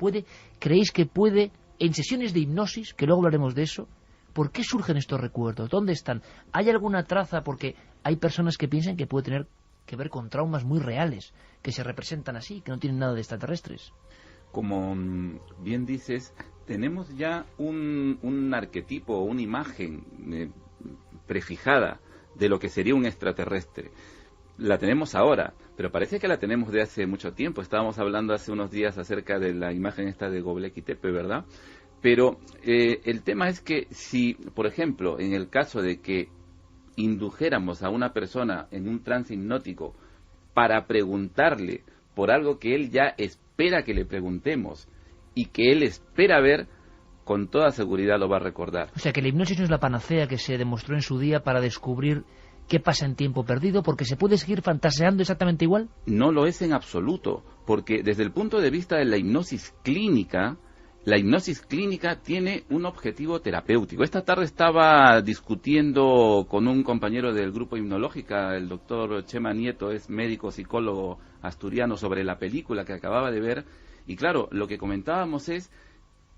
S1: creéis que puede, en sesiones de hipnosis, que luego hablaremos de eso, ¿por qué surgen estos recuerdos? ¿Dónde están? ¿Hay alguna traza? Porque hay personas que piensan que puede tener que ver con traumas muy reales, que se representan así, que no tienen nada de extraterrestres.
S5: Como bien dices, tenemos ya un arquetipo, una imagen prefijada de lo que sería un extraterrestre. La tenemos ahora, pero parece que la tenemos de hace mucho tiempo. Estábamos hablando hace unos días acerca de la imagen esta de Göbekli Tepe, ¿verdad? Pero el tema es que si, por ejemplo, en el caso de que indujéramos a una persona en un trance hipnótico para preguntarle por algo que él ya espera que le preguntemos y que él espera ver, con toda seguridad lo va a recordar.
S1: O sea, que la hipnosis no es la panacea que se demostró en su día para descubrir qué pasa en tiempo perdido, porque se puede seguir fantaseando exactamente igual.
S5: No lo es en absoluto, porque desde el punto de vista de la hipnosis clínica tiene un objetivo terapéutico. Esta tarde estaba discutiendo con un compañero del grupo Hipnológica, el doctor Chema Nieto, es médico psicólogo asturiano, sobre la película que acababa de ver, y claro, lo que comentábamos es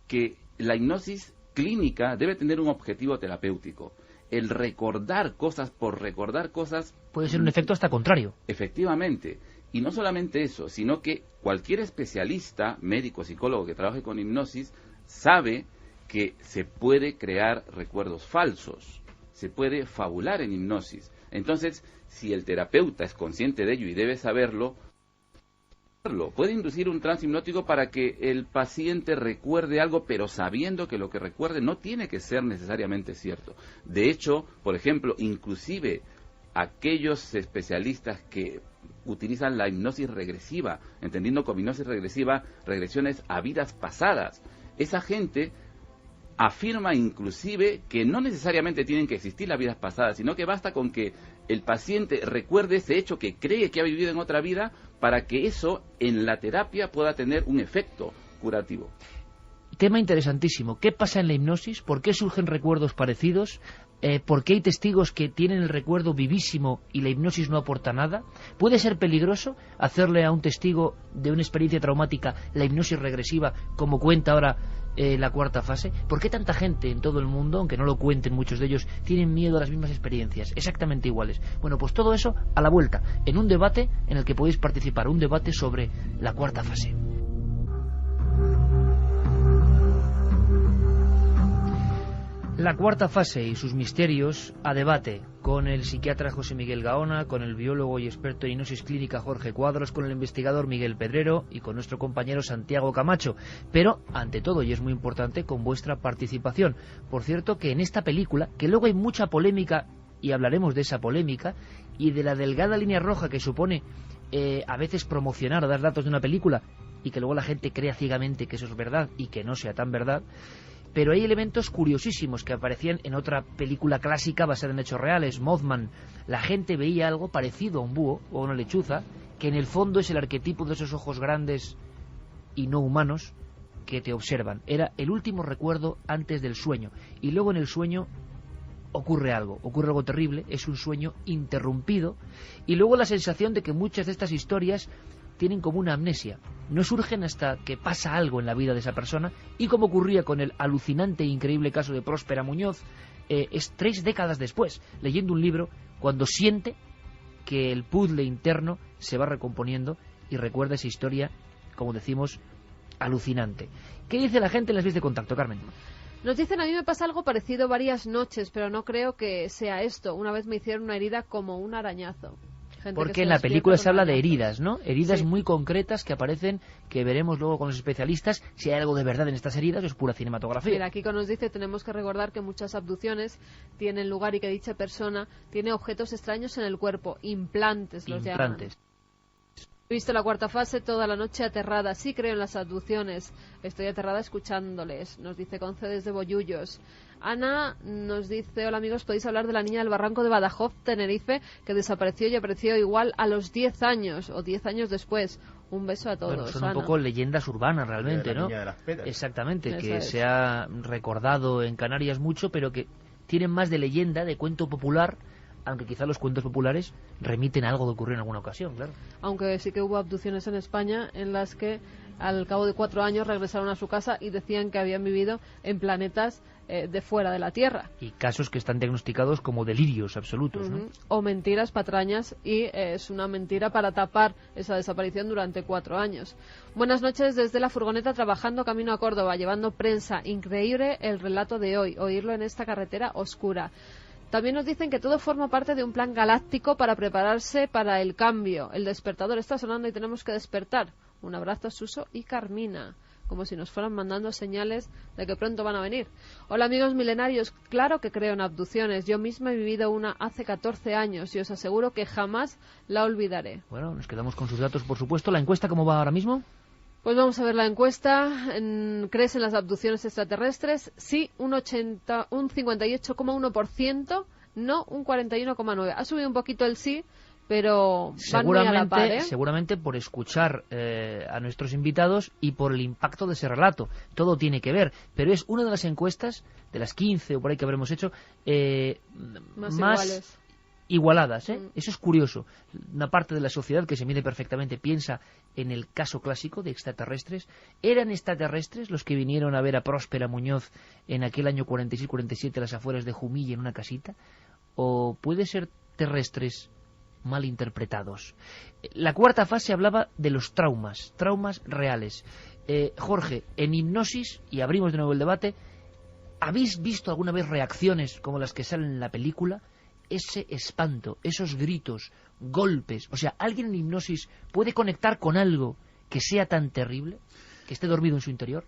S5: que la hipnosis clínica debe tener un objetivo terapéutico. El recordar cosas por recordar cosas
S1: puede ser un efecto hasta contrario.
S5: Efectivamente. Y no solamente eso, sino que cualquier especialista, médico, psicólogo que trabaje con hipnosis, sabe que se puede crear recuerdos falsos, se puede fabular en hipnosis. Entonces, si el terapeuta es consciente de ello y debe saberlo, puede inducir un trance hipnótico para que el paciente recuerde algo, pero sabiendo que lo que recuerde no tiene que ser necesariamente cierto. De hecho, por ejemplo, inclusive aquellos especialistas que utilizan la hipnosis regresiva, entendiendo como hipnosis regresiva regresiones a vidas pasadas. Esa gente afirma inclusive que no necesariamente tienen que existir las vidas pasadas, sino que basta con que el paciente recuerde ese hecho que cree que ha vivido en otra vida para que eso en la terapia pueda tener un efecto curativo.
S1: Tema interesantísimo. ¿Qué pasa en la hipnosis? ¿Por qué surgen recuerdos parecidos? ¿Por qué hay testigos que tienen el recuerdo vivísimo y la hipnosis no aporta nada? ¿Puede ser peligroso hacerle a un testigo de una experiencia traumática la hipnosis regresiva, como cuenta ahora la cuarta fase? ¿Por qué tanta gente en todo el mundo, aunque no lo cuenten muchos de ellos, tienen miedo a las mismas experiencias, exactamente iguales? Bueno, pues todo eso a la vuelta, en un debate en el que podéis participar, un debate sobre la cuarta fase. La cuarta fase y sus misterios a debate con el psiquiatra José Miguel Gaona, con el biólogo y experto en hipnosis clínica Jorge Cuadros, con el investigador Miguel Pedrero y con nuestro compañero Santiago Camacho. Pero, ante todo, y es muy importante, con vuestra participación. Por cierto, que en esta película, que luego hay mucha polémica, y hablaremos de esa polémica, y de la delgada línea roja que supone a veces promocionar o dar datos de una película, y que luego la gente crea ciegamente que eso es verdad y que no sea tan verdad. Pero hay elementos curiosísimos que aparecían en otra película clásica basada en hechos reales, Mothman. La gente veía algo parecido a un búho o a una lechuza, que en el fondo es el arquetipo de esos ojos grandes y no humanos que te observan. Era el último recuerdo antes del sueño. Y luego en el sueño ocurre algo terrible, es un sueño interrumpido. Y luego la sensación de que muchas de estas historias tienen como una amnesia, no surgen hasta que pasa algo en la vida de esa persona, y como ocurría con el alucinante e increíble caso de Próspera Muñoz, es 3 décadas después, leyendo un libro, cuando siente que el puzzle interno se va recomponiendo y recuerda esa historia, como decimos, alucinante. ¿Qué dice la gente en las vías de contacto, Carmen?
S7: Nos dicen, a mí me pasa algo parecido varias noches, pero no creo que sea esto. Una vez me hicieron una herida como un arañazo.
S1: Porque en la película se habla de heridas, ¿no? Heridas muy concretas que aparecen, que veremos luego con los especialistas si hay algo de verdad en estas heridas o es pura cinematografía.
S7: Mira, Kiko nos dice, tenemos que recordar que muchas abducciones tienen lugar y que dicha persona tiene objetos extraños en el cuerpo, implantes los llaman. He visto la cuarta fase toda la noche aterrada. Sí creo en las abducciones. Estoy aterrada escuchándoles. Nos dice Conce desde Bollullos. Ana nos dice, hola amigos, podéis hablar de la niña del barranco de Badajoz, Tenerife, que desapareció y apareció igual a los 10 años o 10 años después. Un beso a todos.
S1: Bueno, son
S7: Ana.
S1: Un poco leyendas urbanas realmente, ¿no?
S6: Niña de las peras.
S1: Exactamente,
S7: Esa
S1: que
S7: es.
S1: se ha recordado en Canarias mucho, pero que tienen más de leyenda, de cuento popular, aunque quizá los cuentos populares remiten a algo que ocurrió en alguna ocasión, claro.
S7: Aunque sí que hubo abducciones en España en las que al cabo de 4 años regresaron a su casa y decían que habían vivido en planetas de fuera de la Tierra.
S1: Y casos que están diagnosticados como delirios absolutos, ¿no?
S7: O mentiras patrañas, y es una mentira para tapar esa desaparición durante 4 años. Buenas noches desde la furgoneta trabajando camino a Córdoba, llevando prensa. Increíble el relato de hoy, oírlo en esta carretera oscura. También nos dicen que todo forma parte de un plan galáctico para prepararse para el cambio. El despertador está sonando y tenemos que despertar. Un abrazo a Suso y Carmina, como si nos fueran mandando señales de que pronto van a venir. Hola amigos milenarios, claro que creo en abducciones. Yo misma he vivido una hace 14 años y os aseguro que jamás la olvidaré.
S1: Bueno, nos quedamos con sus datos, por supuesto. ¿La encuesta cómo va ahora mismo?
S7: Pues vamos a ver la encuesta. ¿Crees en las abducciones extraterrestres? Sí, un 58,1%, no un 41,9%. Ha subido un poquito el sí, pero van muy a la par, ¿eh?
S1: Seguramente por escuchar a nuestros invitados y por el impacto de ese relato. Todo tiene que ver, pero es una de las encuestas, de las 15 o por ahí que habremos hecho, más igualadas, ¿eh? Eso es curioso. Una parte de la sociedad que se mide perfectamente piensa en el caso clásico de extraterrestres. ¿Eran extraterrestres los que vinieron a ver a Próspera Muñoz en aquel año 46-47 a las afueras de Jumilla en una casita? ¿O puede ser terrestres mal interpretados? La cuarta fase hablaba de los traumas reales. Jorge, en hipnosis, y abrimos de nuevo el debate, ¿habéis visto alguna vez reacciones como las que salen en la película? Ese espanto, esos gritos, golpes. O sea, ¿alguien en hipnosis puede conectar con algo que sea tan terrible, que esté dormido en su interior?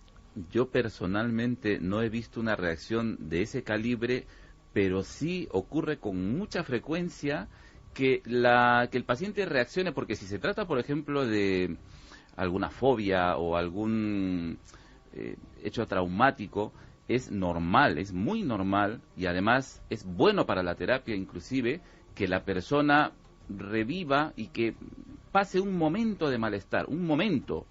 S5: Yo personalmente no he visto una reacción de ese calibre, pero sí ocurre con mucha frecuencia que el paciente reaccione, porque si se trata, por ejemplo, de alguna fobia o algún hecho traumático, es normal, es muy normal, y además es bueno para la terapia inclusive que la persona reviva y que pase un momento de malestar, un momento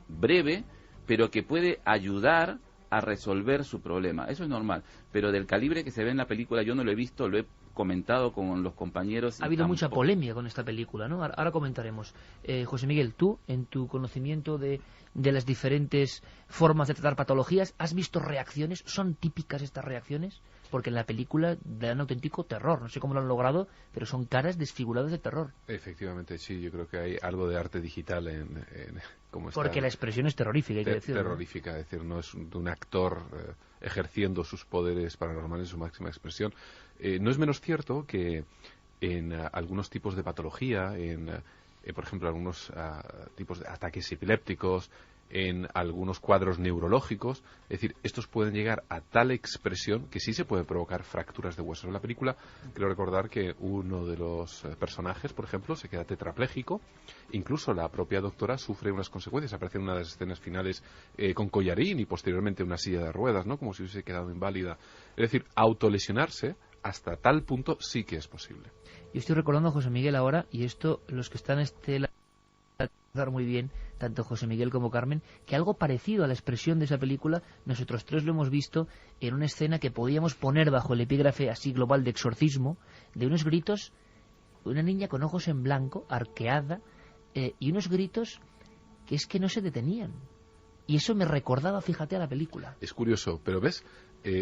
S5: breve, pero que puede ayudar a resolver su problema. Eso es normal, pero del calibre que se ve en la película yo no lo he visto, lo he comentado con los compañeros.
S1: Ha habido mucha polémica con esta película, ¿no? Ahora comentaremos. José Miguel, tú, en tu conocimiento de las diferentes formas de tratar patologías, ¿has visto reacciones? ¿Son típicas estas reacciones? Porque en la película dan auténtico terror. No sé cómo lo han logrado, pero son caras desfiguradas de terror.
S3: Efectivamente, sí. Yo creo que hay algo de arte digital en cómo está.
S1: Porque la expresión es terrorífica, hay que decirlo.
S3: Terrorífica, es decir, no es de un actor ejerciendo sus poderes paranormales en su máxima expresión. No es menos cierto que en algunos tipos de patología, por ejemplo, algunos tipos de ataques epilépticos, en algunos cuadros neurológicos, es decir, estos pueden llegar a tal expresión que sí se puede provocar fracturas de huesos. En la película, quiero recordar que uno de los personajes, por ejemplo, se queda tetrapléjico, incluso la propia doctora sufre unas consecuencias, aparece en una de las escenas finales con collarín y posteriormente una silla de ruedas, ¿no? Como si hubiese quedado inválida. Es decir, autolesionarse hasta tal punto sí que es posible.
S1: Yo estoy recordando a José Miguel ahora, y esto, los que están muy bien, tanto José Miguel como Carmen, que algo parecido a la expresión de esa película, nosotros tres lo hemos visto en una escena que podíamos poner bajo el epígrafe así global de exorcismo, de unos gritos, una niña con ojos en blanco, arqueada, y unos gritos que es que no se detenían. Y eso me recordaba, fíjate, a la película.
S3: Es curioso, pero ves,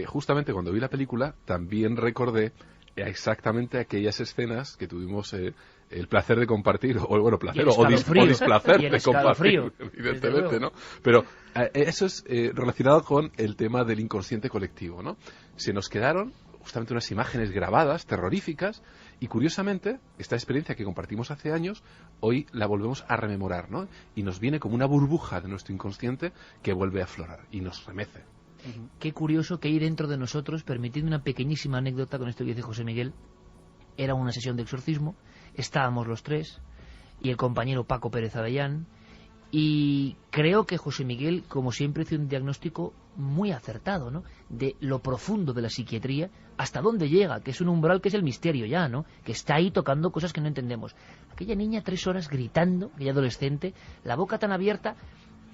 S3: justamente cuando vi la película también recordé exactamente aquellas escenas que tuvimos el placer de compartir, o bueno, placer o displacer de compartir, evidentemente, ¿no? Pero eso es relacionado con el tema del inconsciente colectivo, ¿no? Se nos quedaron justamente unas imágenes grabadas, terroríficas, y curiosamente, esta experiencia que compartimos hace años, hoy la volvemos a rememorar, ¿no? Y nos viene como una burbuja de nuestro inconsciente que vuelve a aflorar y nos remece.
S1: Qué curioso que hay dentro de nosotros, permitidme una pequeñísima anécdota con esto que dice José Miguel. Era una sesión de exorcismo, estábamos los tres y el compañero Paco Pérez Avellán, y creo que José Miguel, como siempre, hizo un diagnóstico muy acertado, ¿no? De lo profundo de la psiquiatría, hasta dónde llega, que es un umbral que es el misterio ya, ¿no? Que está ahí tocando cosas que no entendemos. Aquella niña 3 horas gritando, aquella adolescente, la boca tan abierta,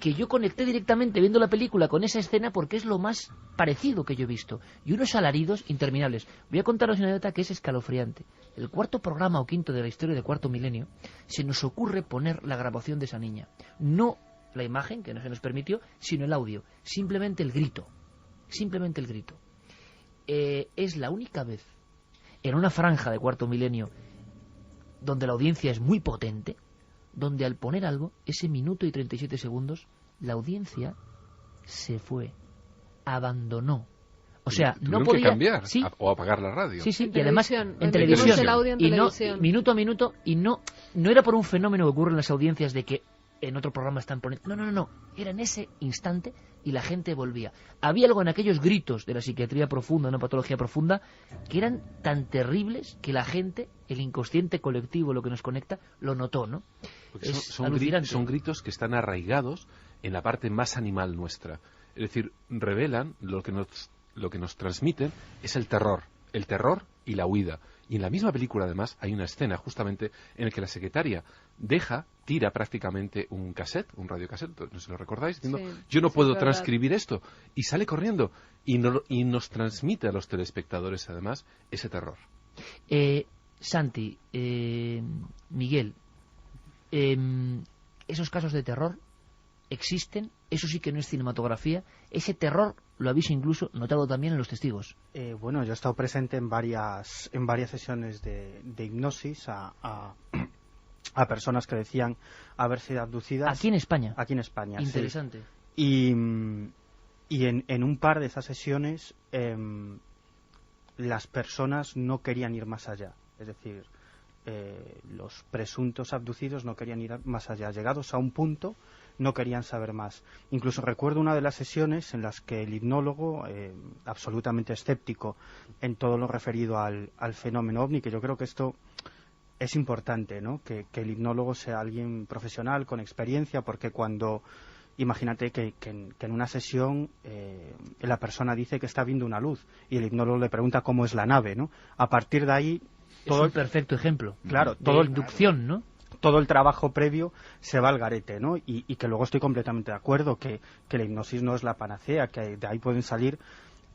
S1: que yo conecté directamente viendo la película con esa escena porque es lo más parecido que yo he visto. Y unos alaridos interminables. Voy a contaros una anécdota que es escalofriante. El 4º programa o 5º de la historia de Cuarto Milenio, se nos ocurre poner la grabación de esa niña. No la imagen, que no se nos permitió, sino el audio. Simplemente el grito. Simplemente el grito. Es la única vez en una franja de Cuarto Milenio donde la audiencia es muy potente, donde al poner algo, ese minuto y 37 segundos, la audiencia se fue, abandonó. O sea, no podía
S3: que cambiar,
S1: sí,
S3: o apagar la radio.
S1: Sí, y además en televisión.
S7: El audio en
S1: y
S7: televisión.
S1: No, minuto a minuto, y no era por un fenómeno que ocurre en las audiencias de que en otro programa están poniendo... No. Era en ese instante y la gente volvía. Había algo en aquellos gritos de la psiquiatría profunda, una patología profunda, que eran tan terribles que la gente, el inconsciente colectivo, lo que nos conecta, lo notó, ¿no?
S3: Porque son gritos que están arraigados en la parte más animal nuestra. Es decir, revelan lo que nos transmiten es el terror y la huida. Y en la misma película, además, hay una escena justamente en la que la secretaria tira prácticamente un cassette, un radiocassette, no sé si lo recordáis, diciendo, yo no puedo transcribir esto, y sale corriendo, y nos transmite a los telespectadores, además, ese terror.
S1: Santi, Miguel, esos casos de terror existen, eso sí que no es cinematografía, ese terror lo habéis incluso notado también en los testigos.
S4: Bueno, yo he estado presente en varias sesiones de hipnosis a personas que decían haber sido abducidas.
S1: ¿Aquí en España?
S4: Aquí en España,
S1: interesante.
S4: Sí. Y en un par de esas sesiones las personas no querían ir más allá, es decir, los presuntos abducidos no querían ir más allá, llegados a un punto no querían saber más. Incluso recuerdo una de las sesiones en las que el hipnólogo, absolutamente escéptico en todo lo referido al fenómeno ovni, que yo creo que esto es importante, ¿no?, que el hipnólogo sea alguien profesional, con experiencia, porque imagínate que en una sesión la persona dice que está viendo una luz y el hipnólogo le pregunta cómo es la nave, ¿no? A partir de ahí...
S1: Es un perfecto ejemplo.
S4: Claro,
S1: de inducción, ¿no?
S4: Todo el trabajo previo se va al garete, ¿no? Y que luego estoy completamente de acuerdo que la hipnosis no es la panacea, que de ahí pueden salir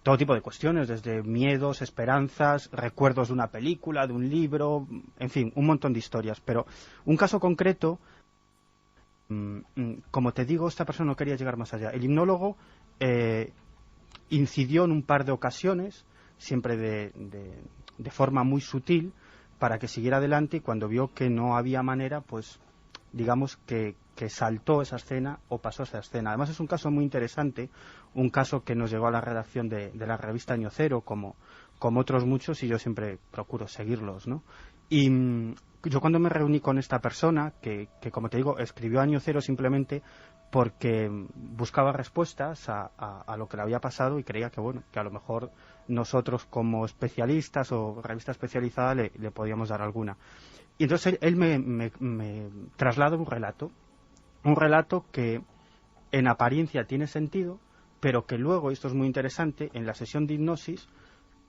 S4: todo tipo de cuestiones, desde miedos, esperanzas, recuerdos de una película, de un libro, en fin, un montón de historias. Pero un caso concreto, como te digo, esta persona no quería llegar más allá. El hipnólogo incidió en un par de ocasiones, siempre de forma muy sutil, para que siguiera adelante, y cuando vio que no había manera, pues digamos que saltó esa escena o pasó esa escena. Además es un caso muy interesante, un caso que nos llegó a la redacción de la revista Año Cero, como otros muchos, y yo siempre procuro seguirlos, ¿no? Y yo cuando me reuní con esta persona, que como te digo, escribió Año Cero simplemente porque buscaba respuestas a lo que le había pasado, y creía que bueno, que a lo mejor nosotros como especialistas o revista especializada le podíamos dar alguna. Y entonces él me traslada un relato que en apariencia tiene sentido, pero que luego, y esto es muy interesante, en la sesión de hipnosis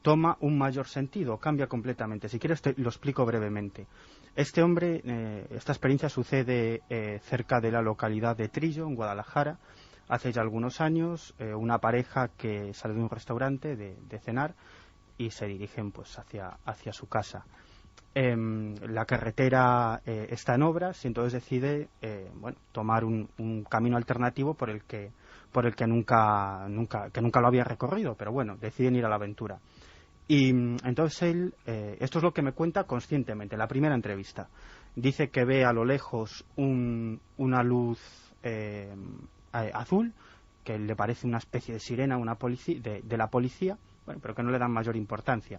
S4: toma un mayor sentido, cambia completamente. Si quieres te lo explico brevemente. Este hombre, esta experiencia sucede cerca de la localidad de Trillo, en Guadalajara, hace ya algunos años. Una pareja que sale de un restaurante de cenar y se dirigen pues hacia su casa. La carretera está en obras y entonces decide tomar un camino alternativo por el que nunca lo había recorrido, pero bueno, deciden ir a la aventura. Y entonces él, esto es lo que me cuenta conscientemente, la primera entrevista. Dice que ve a lo lejos una luz azul, que le parece una especie de sirena de la policía, bueno, pero que no le dan mayor importancia.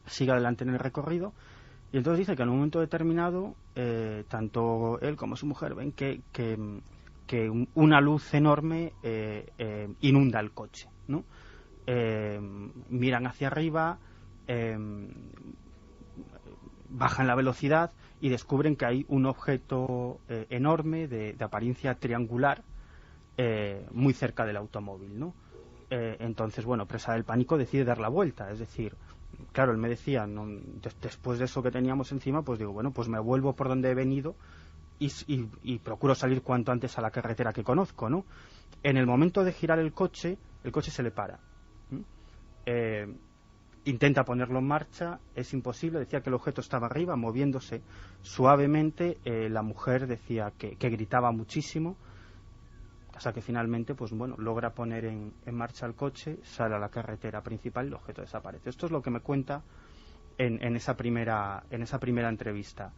S4: Sigue adelante en el recorrido y entonces dice que en un momento determinado tanto él como su mujer ven que una luz enorme inunda el coche, ¿no? Miran hacia arriba, bajan la velocidad y descubren que hay un objeto enorme de apariencia triangular muy cerca del automóvil, ¿no? Entonces, bueno, presa del pánico, decide dar la vuelta. Es decir, claro, él me decía, después de eso que teníamos encima, pues digo, bueno, pues me vuelvo por donde he venido y procuro salir cuanto antes a la carretera que conozco, ¿no? En el momento de girar el coche se le para. Intenta ponerlo en marcha, es imposible. Decía que el objeto estaba arriba, moviéndose suavemente. La mujer decía que gritaba muchísimo, hasta que finalmente pues bueno, logra poner en marcha el coche, sale a la carretera principal y el objeto desaparece. Esto es lo que me cuenta en esa primera entrevista.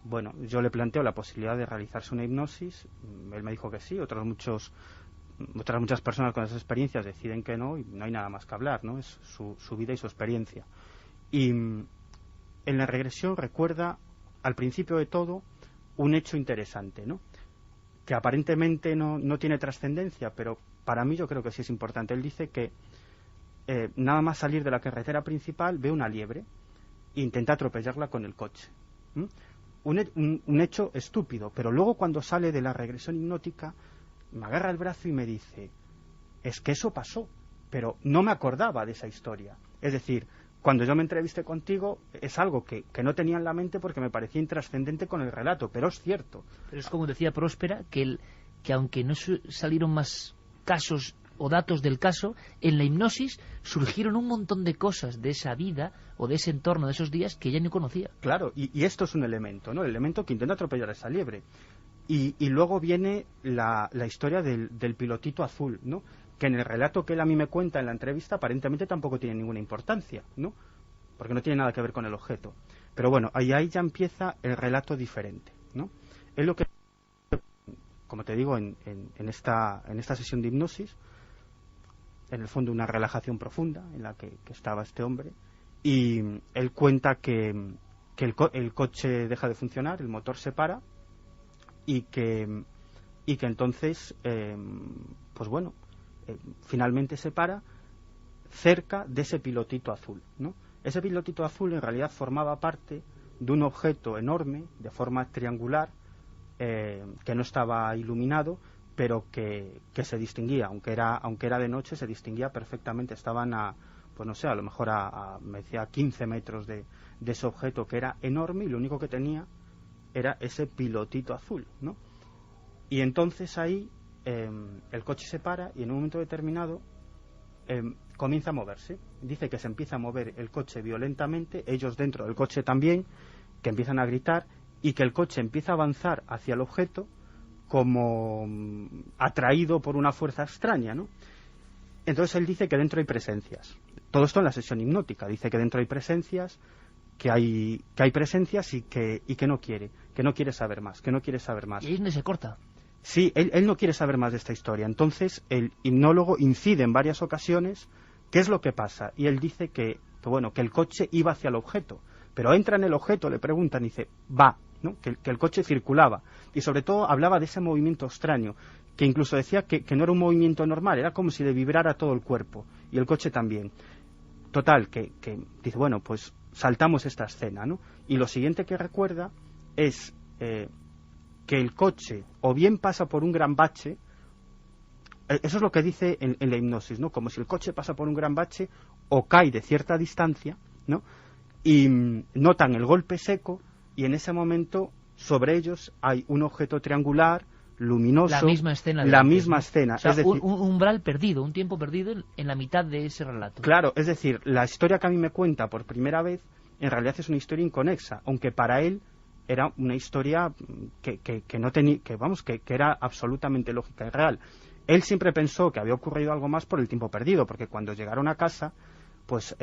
S4: Bueno, yo le planteo la posibilidad de realizarse una hipnosis, él me dijo que sí. Otras muchas personas con esas experiencias deciden que no, y no hay nada más que hablar, ¿no? Es su vida y su experiencia. Y en la regresión recuerda al principio de todo un hecho interesante, ¿no?, que aparentemente no tiene trascendencia, pero para mí yo creo que sí es importante. Él dice que nada más salir de la carretera principal ve una liebre e intenta atropellarla con el coche. Un hecho estúpido, pero luego cuando sale de la regresión hipnótica me agarra el brazo y me dice, es que eso pasó, pero no me acordaba de esa historia. Es decir, cuando yo me entrevisté contigo es algo que no tenía en la mente porque me parecía intrascendente con el relato, pero es cierto.
S1: Pero es como decía Próspera, que aunque no salieron más casos o datos del caso, en la hipnosis surgieron un montón de cosas de esa vida o de ese entorno, de esos días, que ella no conocía.
S4: Claro, y esto es un elemento, ¿no? El elemento que intenta atropellar a esa liebre. Y luego viene la historia del pilotito azul, ¿no?, que en el relato que él a mí me cuenta en la entrevista aparentemente tampoco tiene ninguna importancia, ¿no?, porque no tiene nada que ver con el objeto. Pero bueno, ahí ya empieza el relato diferente, ¿no? Es lo que, como te digo, en esta sesión de hipnosis, en el fondo una relajación profunda en la que estaba este hombre, y él cuenta que el coche deja de funcionar, el motor se para, y que entonces pues bueno, finalmente se para cerca de ese pilotito azul, ¿no? Ese pilotito azul en realidad formaba parte de un objeto enorme, de forma triangular, que no estaba iluminado, pero que se distinguía, aunque era de noche, se distinguía perfectamente. Estaban pues no sé, a lo mejor me decía 15 metros de ese objeto, que era enorme, y lo único que tenía era ese pilotito azul, ¿no? Y entonces ahí el coche se para y en un momento determinado comienza a moverse. Dice que se empieza a mover el coche violentamente, ellos dentro del coche también, que empiezan a gritar, y que el coche empieza a avanzar hacia el objeto como atraído por una fuerza extraña, ¿no? Entonces él dice que dentro hay presencias. Todo esto en la sesión hipnótica. Dice que dentro hay presencias, que hay presencias y que no quiere saber más, que no quiere saber más.
S1: Y ahí es donde se corta.
S4: Sí, él no quiere saber más de esta historia. Entonces el hipnólogo incide en varias ocasiones qué es lo que pasa. Y él dice que el coche iba hacia el objeto. Pero entra en el objeto, le preguntan y dice, va, ¿no? Que el coche circulaba. Y sobre todo hablaba de ese movimiento extraño, que incluso decía que no era un movimiento normal, era como si le vibrara todo el cuerpo. Y el coche también. Total, que dice, bueno, pues saltamos esta escena, ¿no? Y lo siguiente que recuerda es que el coche o bien pasa por un gran bache, eso es lo que dice en la hipnosis, ¿no? Como si el coche pasa por un gran bache o cae de cierta distancia, ¿no? Y notan el golpe seco y en ese momento sobre ellos hay un objeto triangular, luminoso.
S1: La misma escena.
S4: Escena.
S1: O sea,
S4: es decir,
S1: un umbral perdido, un tiempo perdido en la mitad de ese relato.
S4: Claro, es decir, la historia que a mí me cuenta por primera vez, en realidad es una historia inconexa, aunque para él era una historia que no tenía, que era absolutamente lógica y real. Él siempre pensó que había ocurrido algo más por el tiempo perdido, porque cuando llegaron a casa, pues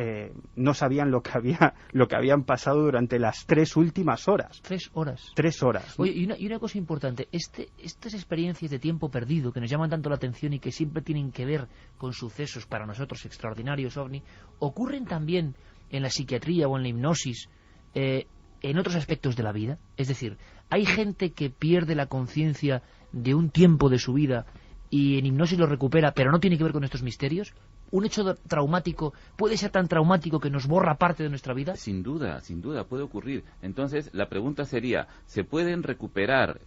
S4: no sabían lo que habían pasado durante las 3 últimas horas.
S1: 3 horas.
S4: 3 horas.
S1: Oye, y una cosa importante, estas experiencias de tiempo perdido que nos llaman tanto la atención y que siempre tienen que ver con sucesos para nosotros extraordinarios, OVNI, ocurren también en la psiquiatría o en la hipnosis, en otros aspectos de la vida. Es decir, hay gente que pierde la conciencia de un tiempo de su vida y en hipnosis lo recupera, pero no tiene que ver con estos misterios. ¿Un hecho traumático puede ser tan traumático que nos borra parte de nuestra vida?
S5: Sin duda, puede ocurrir. Entonces, la pregunta sería, ¿se pueden recuperar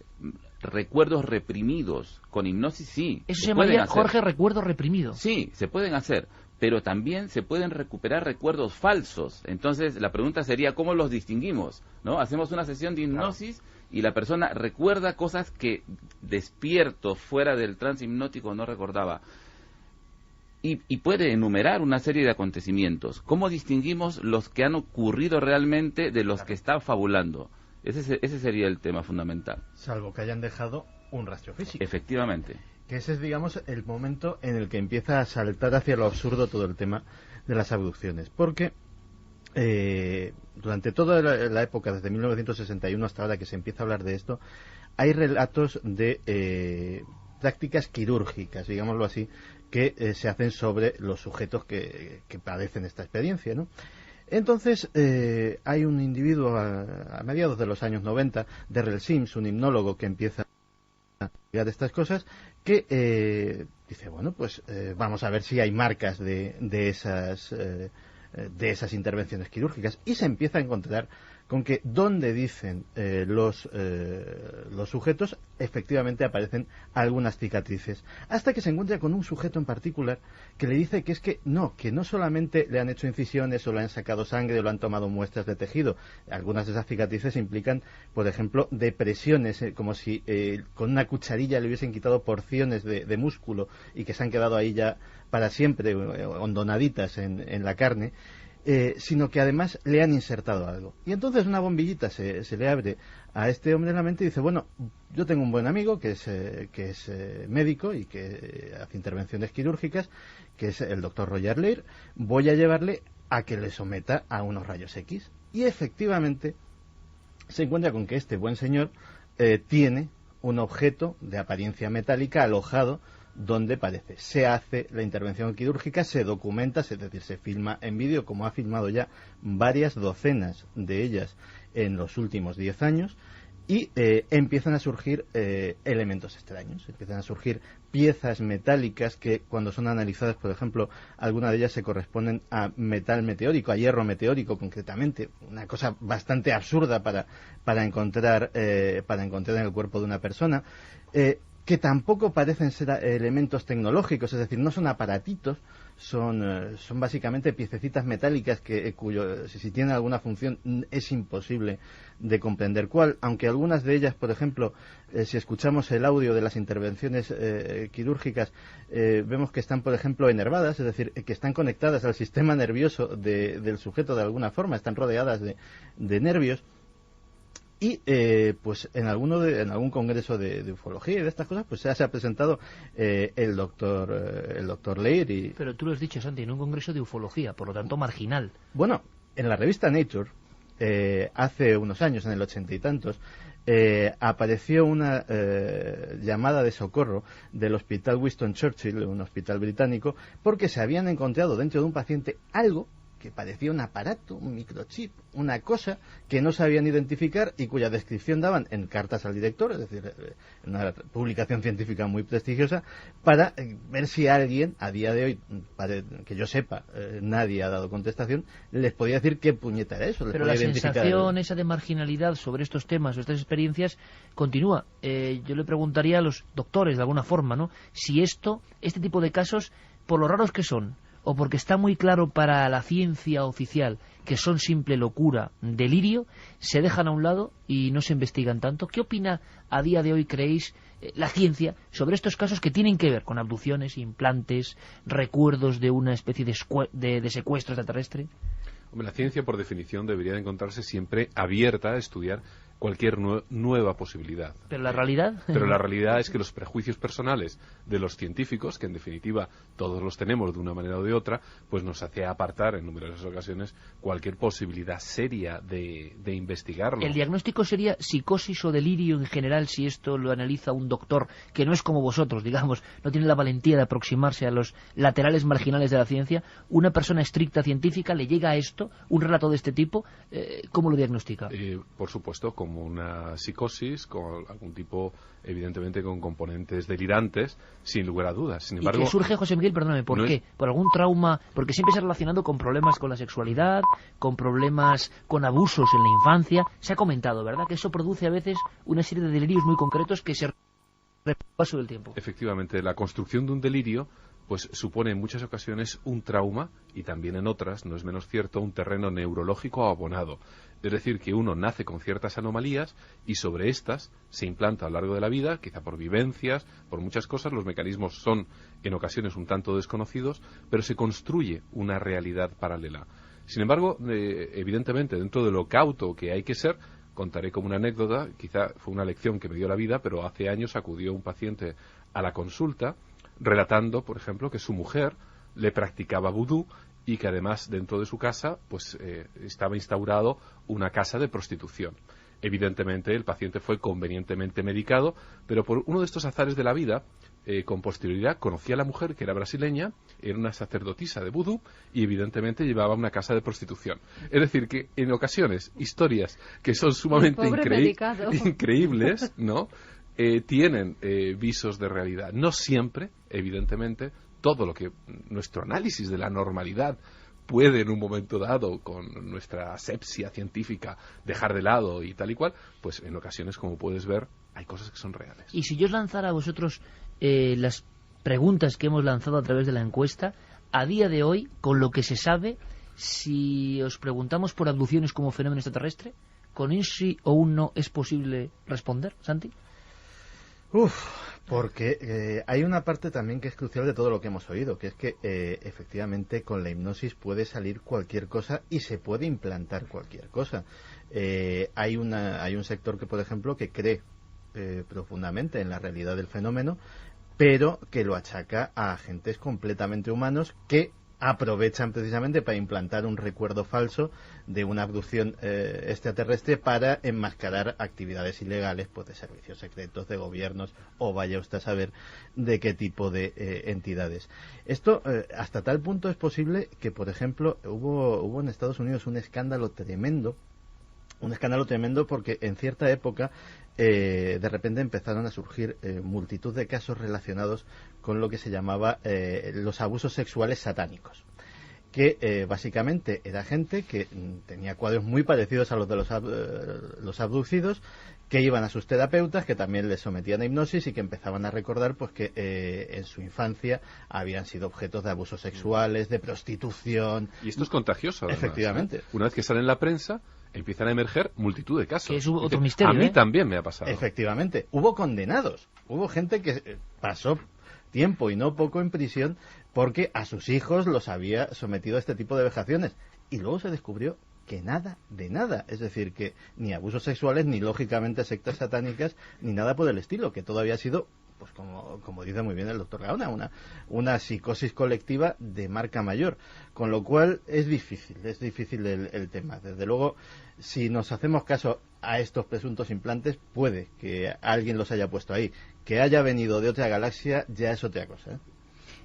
S5: recuerdos reprimidos con hipnosis? Sí.
S1: Eso se llamaría, Jorge, recuerdo reprimido.
S5: Sí, se pueden hacer, pero también se pueden recuperar recuerdos falsos. Entonces, la pregunta sería, ¿cómo los distinguimos? ¿No? Hacemos una sesión de hipnosis y la persona recuerda cosas que despierto fuera del trance hipnótico no recordaba. Y puede enumerar una serie de acontecimientos. ¿Cómo distinguimos los que han ocurrido realmente de los que están fabulando? Ese sería el tema fundamental.
S6: Salvo que hayan dejado un rastro físico.
S5: Efectivamente.
S6: Que ese es, digamos, el momento en el que empieza a saltar hacia lo absurdo todo el tema de las abducciones. Porque durante toda la época, desde 1961 hasta ahora que se empieza a hablar de esto, hay relatos de prácticas quirúrgicas, digámoslo así, que se hacen sobre los sujetos que padecen esta experiencia, ¿no? Entonces, hay un individuo a mediados de los años 90, Darrell Sims, un hipnólogo que empieza a estudiar estas cosas, que dice, bueno, pues vamos a ver si hay marcas de esas intervenciones quirúrgicas, y se empieza a encontrar con que donde dicen los sujetos, efectivamente aparecen algunas cicatrices, hasta que se encuentra con un sujeto en particular que le dice que no solamente le han hecho incisiones o le han sacado sangre o le han tomado muestras de tejido. Algunas de esas cicatrices implican, por ejemplo, depresiones, como si con una cucharilla le hubiesen quitado porciones de músculo y que se han quedado ahí ya para siempre hondonaditas en la carne. Sino que además le han insertado algo. Y entonces una bombillita se le abre a este hombre en la mente y dice, bueno, yo tengo un buen amigo que es médico y que hace intervenciones quirúrgicas, que es el doctor Roger Leir, voy a llevarle a que le someta a unos rayos X. Y efectivamente se encuentra con que este buen señor tiene un objeto de apariencia metálica alojado donde parece. Se hace la intervención quirúrgica, se documenta, es decir, se filma en vídeo, como ha filmado ya varias docenas de ellas en los últimos 10 años, y empiezan a surgir elementos extraños, empiezan a surgir piezas metálicas que cuando son analizadas, por ejemplo, algunas de ellas se corresponden a metal meteórico, a hierro meteórico concretamente, una cosa bastante absurda para encontrar en el cuerpo de una persona, que tampoco parecen ser elementos tecnológicos, es decir, no son aparatitos, son básicamente piececitas metálicas cuyo, si tienen alguna función es imposible de comprender cuál, aunque algunas de ellas, por ejemplo, si escuchamos el audio de las intervenciones quirúrgicas, vemos que están, por ejemplo, enervadas, es decir, que están conectadas al sistema nervioso del sujeto de alguna forma, están rodeadas de nervios. Y pues en algún congreso de ufología y de estas cosas, pues se ha presentado el doctor Leir.
S1: Pero tú lo has dicho, Santi, en un congreso de ufología, por lo tanto marginal.
S6: Bueno, en la revista Nature, hace unos años, en el 80 y tantos, apareció una llamada de socorro del hospital Winston Churchill, un hospital británico, porque se habían encontrado dentro de un paciente algo que parecía un aparato, un microchip, una cosa que no sabían identificar y cuya descripción daban en cartas al director, es decir, en una publicación científica muy prestigiosa, para ver si alguien, a día de hoy, que yo sepa, nadie ha dado contestación, les podía decir qué puñeta era eso.
S1: Pero la sensación esa de marginalidad sobre estos temas o estas experiencias continúa. Yo le preguntaría a los doctores, de alguna forma, ¿no?, si este tipo de casos, por lo raros que son, o porque está muy claro para la ciencia oficial que son simple locura, delirio, se dejan a un lado y no se investigan tanto. ¿Qué opina a día de hoy, creéis, la ciencia sobre estos casos que tienen que ver con abducciones, implantes, recuerdos de una especie de secuestro extraterrestre?
S3: Hombre, la ciencia, por definición, debería de encontrarse siempre abierta a estudiar cualquier nueva posibilidad.
S1: ¿Pero la realidad?
S3: Pero la realidad es que los prejuicios personales de los científicos, que en definitiva todos los tenemos de una manera o de otra, pues nos hace apartar en numerosas ocasiones cualquier posibilidad seria de investigarlo.
S1: ¿El diagnóstico sería psicosis o delirio en general si esto lo analiza un doctor que no es como vosotros, digamos, no tiene la valentía de aproximarse a los laterales marginales de la ciencia? ¿Una persona estricta científica le llega a esto, un relato de este tipo? ¿Cómo lo diagnostica?
S3: Por supuesto, como una psicosis, con algún tipo, evidentemente, con componentes delirantes, sin lugar a dudas. Sin embargo,
S1: ¿y que surge, José Miguel, perdóname, por qué? ¿Por algún trauma? Porque siempre se ha relacionado con problemas con la sexualidad, con problemas con abusos en la infancia. Se ha comentado, ¿verdad?, que eso produce a veces una serie de delirios muy concretos que se repiten paso del tiempo.
S3: Efectivamente, la construcción de un delirio pues supone en muchas ocasiones un trauma y también en otras, no es menos cierto, un terreno neurológico abonado. Es decir, que uno nace con ciertas anomalías y sobre estas se implanta a lo largo de la vida, quizá por vivencias, por muchas cosas, los mecanismos son en ocasiones un tanto desconocidos, pero se construye una realidad paralela. Sin embargo, evidentemente, dentro de lo cauto que hay que ser, contaré como una anécdota, quizá fue una lección que me dio la vida, pero hace años acudió un paciente a la consulta relatando, por ejemplo, que su mujer le practicaba vudú y que además dentro de su casa pues estaba instaurado una casa de prostitución. Evidentemente el paciente fue convenientemente medicado, pero por uno de estos azares de la vida, con posterioridad conocí a la mujer, que era brasileña, era una sacerdotisa de vudú y evidentemente llevaba una casa de prostitución. Es decir, que en ocasiones historias que son sumamente increíbles, ¿no?, tienen visos de realidad. No siempre, evidentemente, todo lo que nuestro análisis de la normalidad puede en un momento dado, con nuestra asepsia científica, dejar de lado y tal y cual, pues en ocasiones, como puedes ver, hay cosas que son reales.
S1: Y si yo os lanzara a vosotros las preguntas que hemos lanzado a través de la encuesta, a día de hoy, con lo que se sabe, si os preguntamos por abducciones como fenómeno extraterrestre, ¿con un sí o un no es posible responder, Santi?
S6: Porque hay una parte también que es crucial de todo lo que hemos oído, que es que efectivamente con la hipnosis puede salir cualquier cosa y se puede implantar cualquier cosa. Hay un sector que, por ejemplo, que cree profundamente en la realidad del fenómeno, pero que lo achaca a agentes completamente humanos que aprovechan precisamente para implantar un recuerdo falso de una abducción extraterrestre para enmascarar actividades ilegales, pues de servicios secretos, de gobiernos o vaya usted a saber de qué tipo de entidades. Esto hasta tal punto es posible que, por ejemplo, hubo en Estados Unidos un escándalo tremendo Un escándalo tremendo porque en cierta época de repente empezaron a surgir multitud de casos relacionados con lo que se llamaba los abusos sexuales satánicos, que básicamente era gente que tenía cuadros muy parecidos a los de los abducidos, que iban a sus terapeutas, que también les sometían a hipnosis y que empezaban a recordar pues que en su infancia habían sido objetos de abusos sexuales, de prostitución.
S3: Y esto es contagioso, además,
S6: efectivamente.
S3: ¿eh? Una vez que sale en la prensa, empiezan a emerger multitud de casos.
S1: Que es otro misterio,
S3: A mí también me ha pasado.
S6: Efectivamente. Hubo condenados. Hubo gente que pasó tiempo y no poco en prisión porque a sus hijos los había sometido a este tipo de vejaciones. Y luego se descubrió que nada de nada. Es decir, que ni abusos sexuales, ni lógicamente sectas satánicas, ni nada por el estilo, que todo había sido, pues como dice muy bien el doctor Gaona, una psicosis colectiva de marca mayor. Con lo cual es difícil el tema. Desde luego, si nos hacemos caso a estos presuntos implantes, puede que alguien los haya puesto ahí. Que haya venido de otra galaxia ya es otra cosa, ¿eh?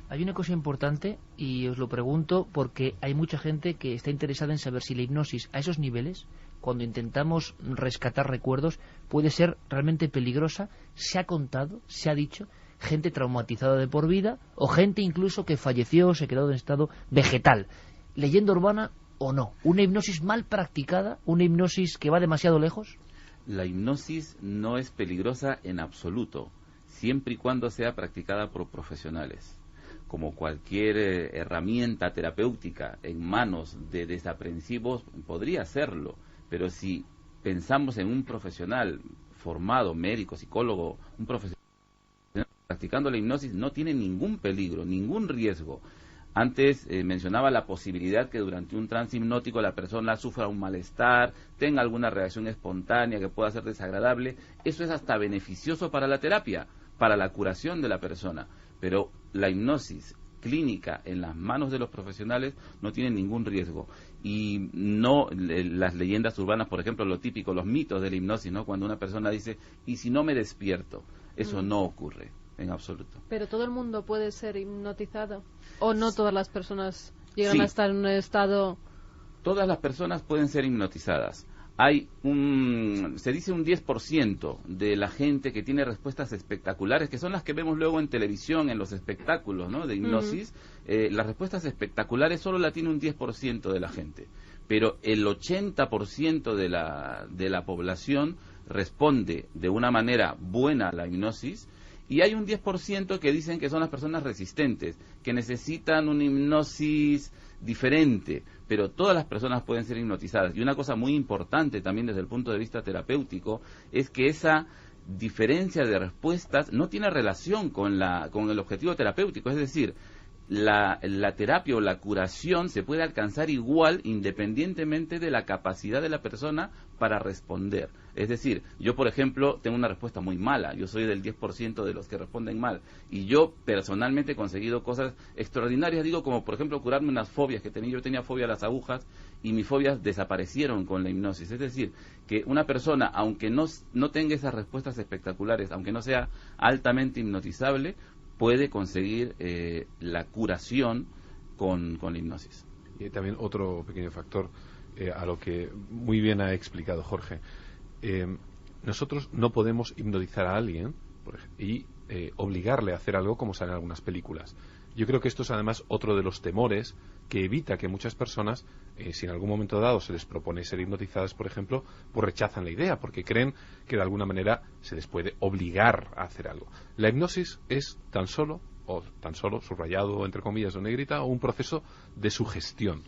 S1: Hay una cosa importante, y os lo pregunto porque hay mucha gente que está interesada en saber si la hipnosis a esos niveles, cuando intentamos rescatar recuerdos, puede ser realmente peligrosa. Se ha contado, se ha dicho, gente traumatizada de por vida, o gente incluso que falleció o se quedó en estado vegetal. ¿Leyenda urbana o no? ¿Una hipnosis mal practicada? ¿Una hipnosis que va demasiado lejos?
S5: La hipnosis no es peligrosa en absoluto, siempre y cuando sea practicada por profesionales. Como cualquier herramienta terapéutica en manos de desaprensivos podría serlo, pero si pensamos en un profesional formado, médico, psicólogo, un profesional practicando la hipnosis, no tiene ningún peligro, ningún riesgo. Antes mencionaba la posibilidad que durante un trance hipnótico la persona sufra un malestar, tenga alguna reacción espontánea que pueda ser desagradable. Eso es hasta beneficioso para la terapia, para la curación de la persona. Pero la hipnosis clínica en las manos de los profesionales no tiene ningún riesgo. Y no las leyendas urbanas, por ejemplo, lo típico, los mitos de la hipnosis, ¿no? Cuando una persona dice, ¿y si no me despierto? Eso no ocurre en absoluto.
S7: ¿Pero todo el mundo puede ser hipnotizado? ¿O no todas las personas llegan a estar en un estado...?
S5: Todas las personas pueden ser hipnotizadas. Hay se dice un 10% de la gente que tiene respuestas espectaculares, que son las que vemos luego en televisión, en los espectáculos, ¿no?, de hipnosis. Las respuestas espectaculares solo la tiene un 10% de la gente, pero el 80% de la población responde de una manera buena a la hipnosis, y hay un 10% que dicen que son las personas resistentes, que necesitan una hipnosis diferente, pero todas las personas pueden ser hipnotizadas. Y una cosa muy importante también desde el punto de vista terapéutico es que esa diferencia de respuestas no tiene relación con el objetivo terapéutico. Es decir, la terapia o la curación se puede alcanzar igual independientemente de la capacidad de la persona para responder. Es decir, yo por ejemplo tengo una respuesta muy mala, yo soy del 10% de los que responden mal, y yo personalmente he conseguido cosas extraordinarias, digo, como por ejemplo curarme unas fobias que tenía. Yo tenía fobia a las agujas y mis fobias desaparecieron con la hipnosis. Es decir, que una persona, aunque no tenga esas respuestas espectaculares, aunque no sea altamente hipnotizable, puede conseguir la curación con la hipnosis.
S3: Y también otro pequeño factor a lo que muy bien ha explicado Jorge. Nosotros no podemos hipnotizar a alguien y obligarle a hacer algo como sale en algunas películas. Yo creo que esto es además otro de los temores que evita que muchas personas, si en algún momento dado se les propone ser hipnotizadas, por ejemplo, pues rechazan la idea, porque creen que de alguna manera se les puede obligar a hacer algo. La hipnosis es tan solo, subrayado entre comillas o negrita, o un proceso de sugestión.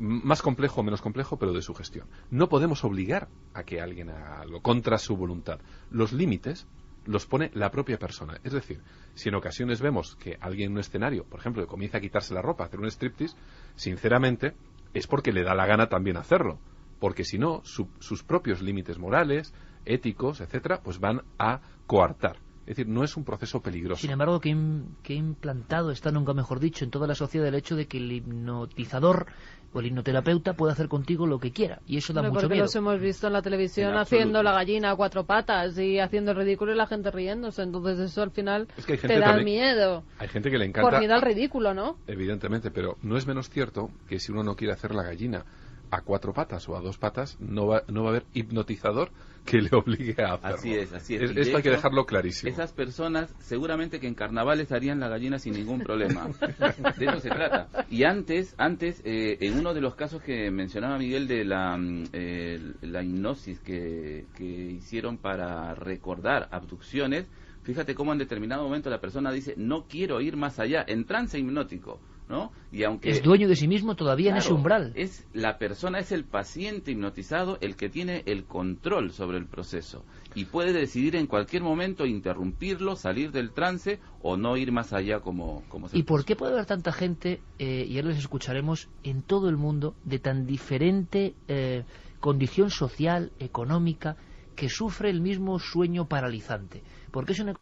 S3: Más complejo o menos complejo, pero de sugestión. No podemos obligar a que alguien haga algo contra su voluntad. Los límites los pone la propia persona. Es decir, si en ocasiones vemos que alguien en un escenario, por ejemplo, que comienza a quitarse la ropa, a hacer un striptease, sinceramente es porque le da la gana también hacerlo, porque si no, sus propios límites morales, éticos, etcétera, pues van a coartar. Es decir, no es un proceso peligroso.
S1: Sin embargo, que implantado está, nunca mejor dicho, en toda la sociedad el hecho de que el hipnotizador o el hipnoterapeuta puede hacer contigo lo que quiera, y eso da mucho miedo.
S7: Los hemos visto en la televisión haciendo la gallina a cuatro patas y haciendo el ridículo y la gente riéndose, entonces eso al final te da miedo.
S3: Hay gente que le encanta.
S7: Por miedo al ridículo, ¿no?
S3: Evidentemente, pero no es menos cierto que si uno no quiere hacer la gallina a 4 patas o a 2 patas, no va a haber hipnotizador que le obligue a hacerlo.
S5: Así es.
S3: Esto hay que dejarlo clarísimo.
S5: Esas personas seguramente que en carnavales harían la gallina sin ningún problema. De eso se trata. Y antes en uno de los casos que mencionaba Miguel de la hipnosis que hicieron para recordar abducciones, fíjate cómo en determinado momento la persona dice, no quiero ir más allá, en trance hipnótico, ¿no? Y aunque
S1: es dueño de sí mismo todavía, claro, en ese umbral.
S5: Es la persona, es el paciente hipnotizado el que tiene el control sobre el proceso y puede decidir en cualquier momento interrumpirlo, salir del trance o no ir más allá como se
S1: ¿Y por qué puede haber tanta gente, y ahora les escucharemos, en todo el mundo de tan diferente condición social, económica, que sufre el mismo sueño paralizante? Porque es una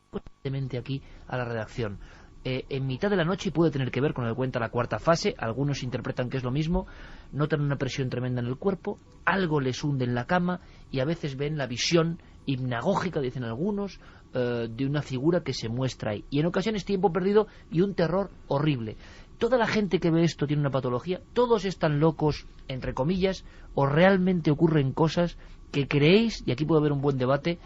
S1: constantemente aquí a la redacción. En mitad de la noche, y puede tener que ver con lo que cuenta la cuarta fase, algunos interpretan que es lo mismo, notan una presión tremenda en el cuerpo, algo les hunde en la cama y a veces ven la visión hipnagógica, dicen algunos, de una figura que se muestra ahí. Y en ocasiones tiempo perdido y un terror horrible. Toda la gente que ve esto tiene una patología, todos están locos, entre comillas, o realmente ocurren cosas que creéis, y aquí puede haber un buen debate,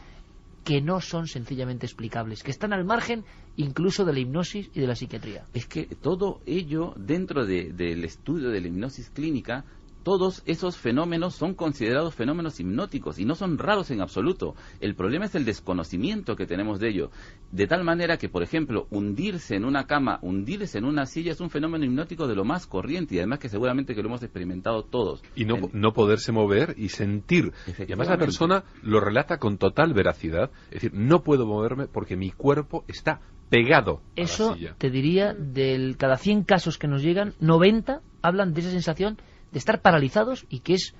S1: que no son sencillamente explicables, que están al margen incluso de la hipnosis y de la psiquiatría.
S5: Es que todo ello, dentro del estudio de la hipnosis clínica, todos esos fenómenos son considerados fenómenos hipnóticos y no son raros en absoluto. El problema es el desconocimiento que tenemos de ello. De tal manera que, por ejemplo, hundirse en una cama, hundirse en una silla es un fenómeno hipnótico de lo más corriente y además que seguramente que lo hemos experimentado todos.
S3: Y no poderse mover y sentir. Y además la persona lo relata con total veracidad. Es decir, no puedo moverme porque mi cuerpo está pegado a la silla.
S1: Eso te diría, cada 100 casos que nos llegan, 90 hablan de esa sensación de estar paralizados y que es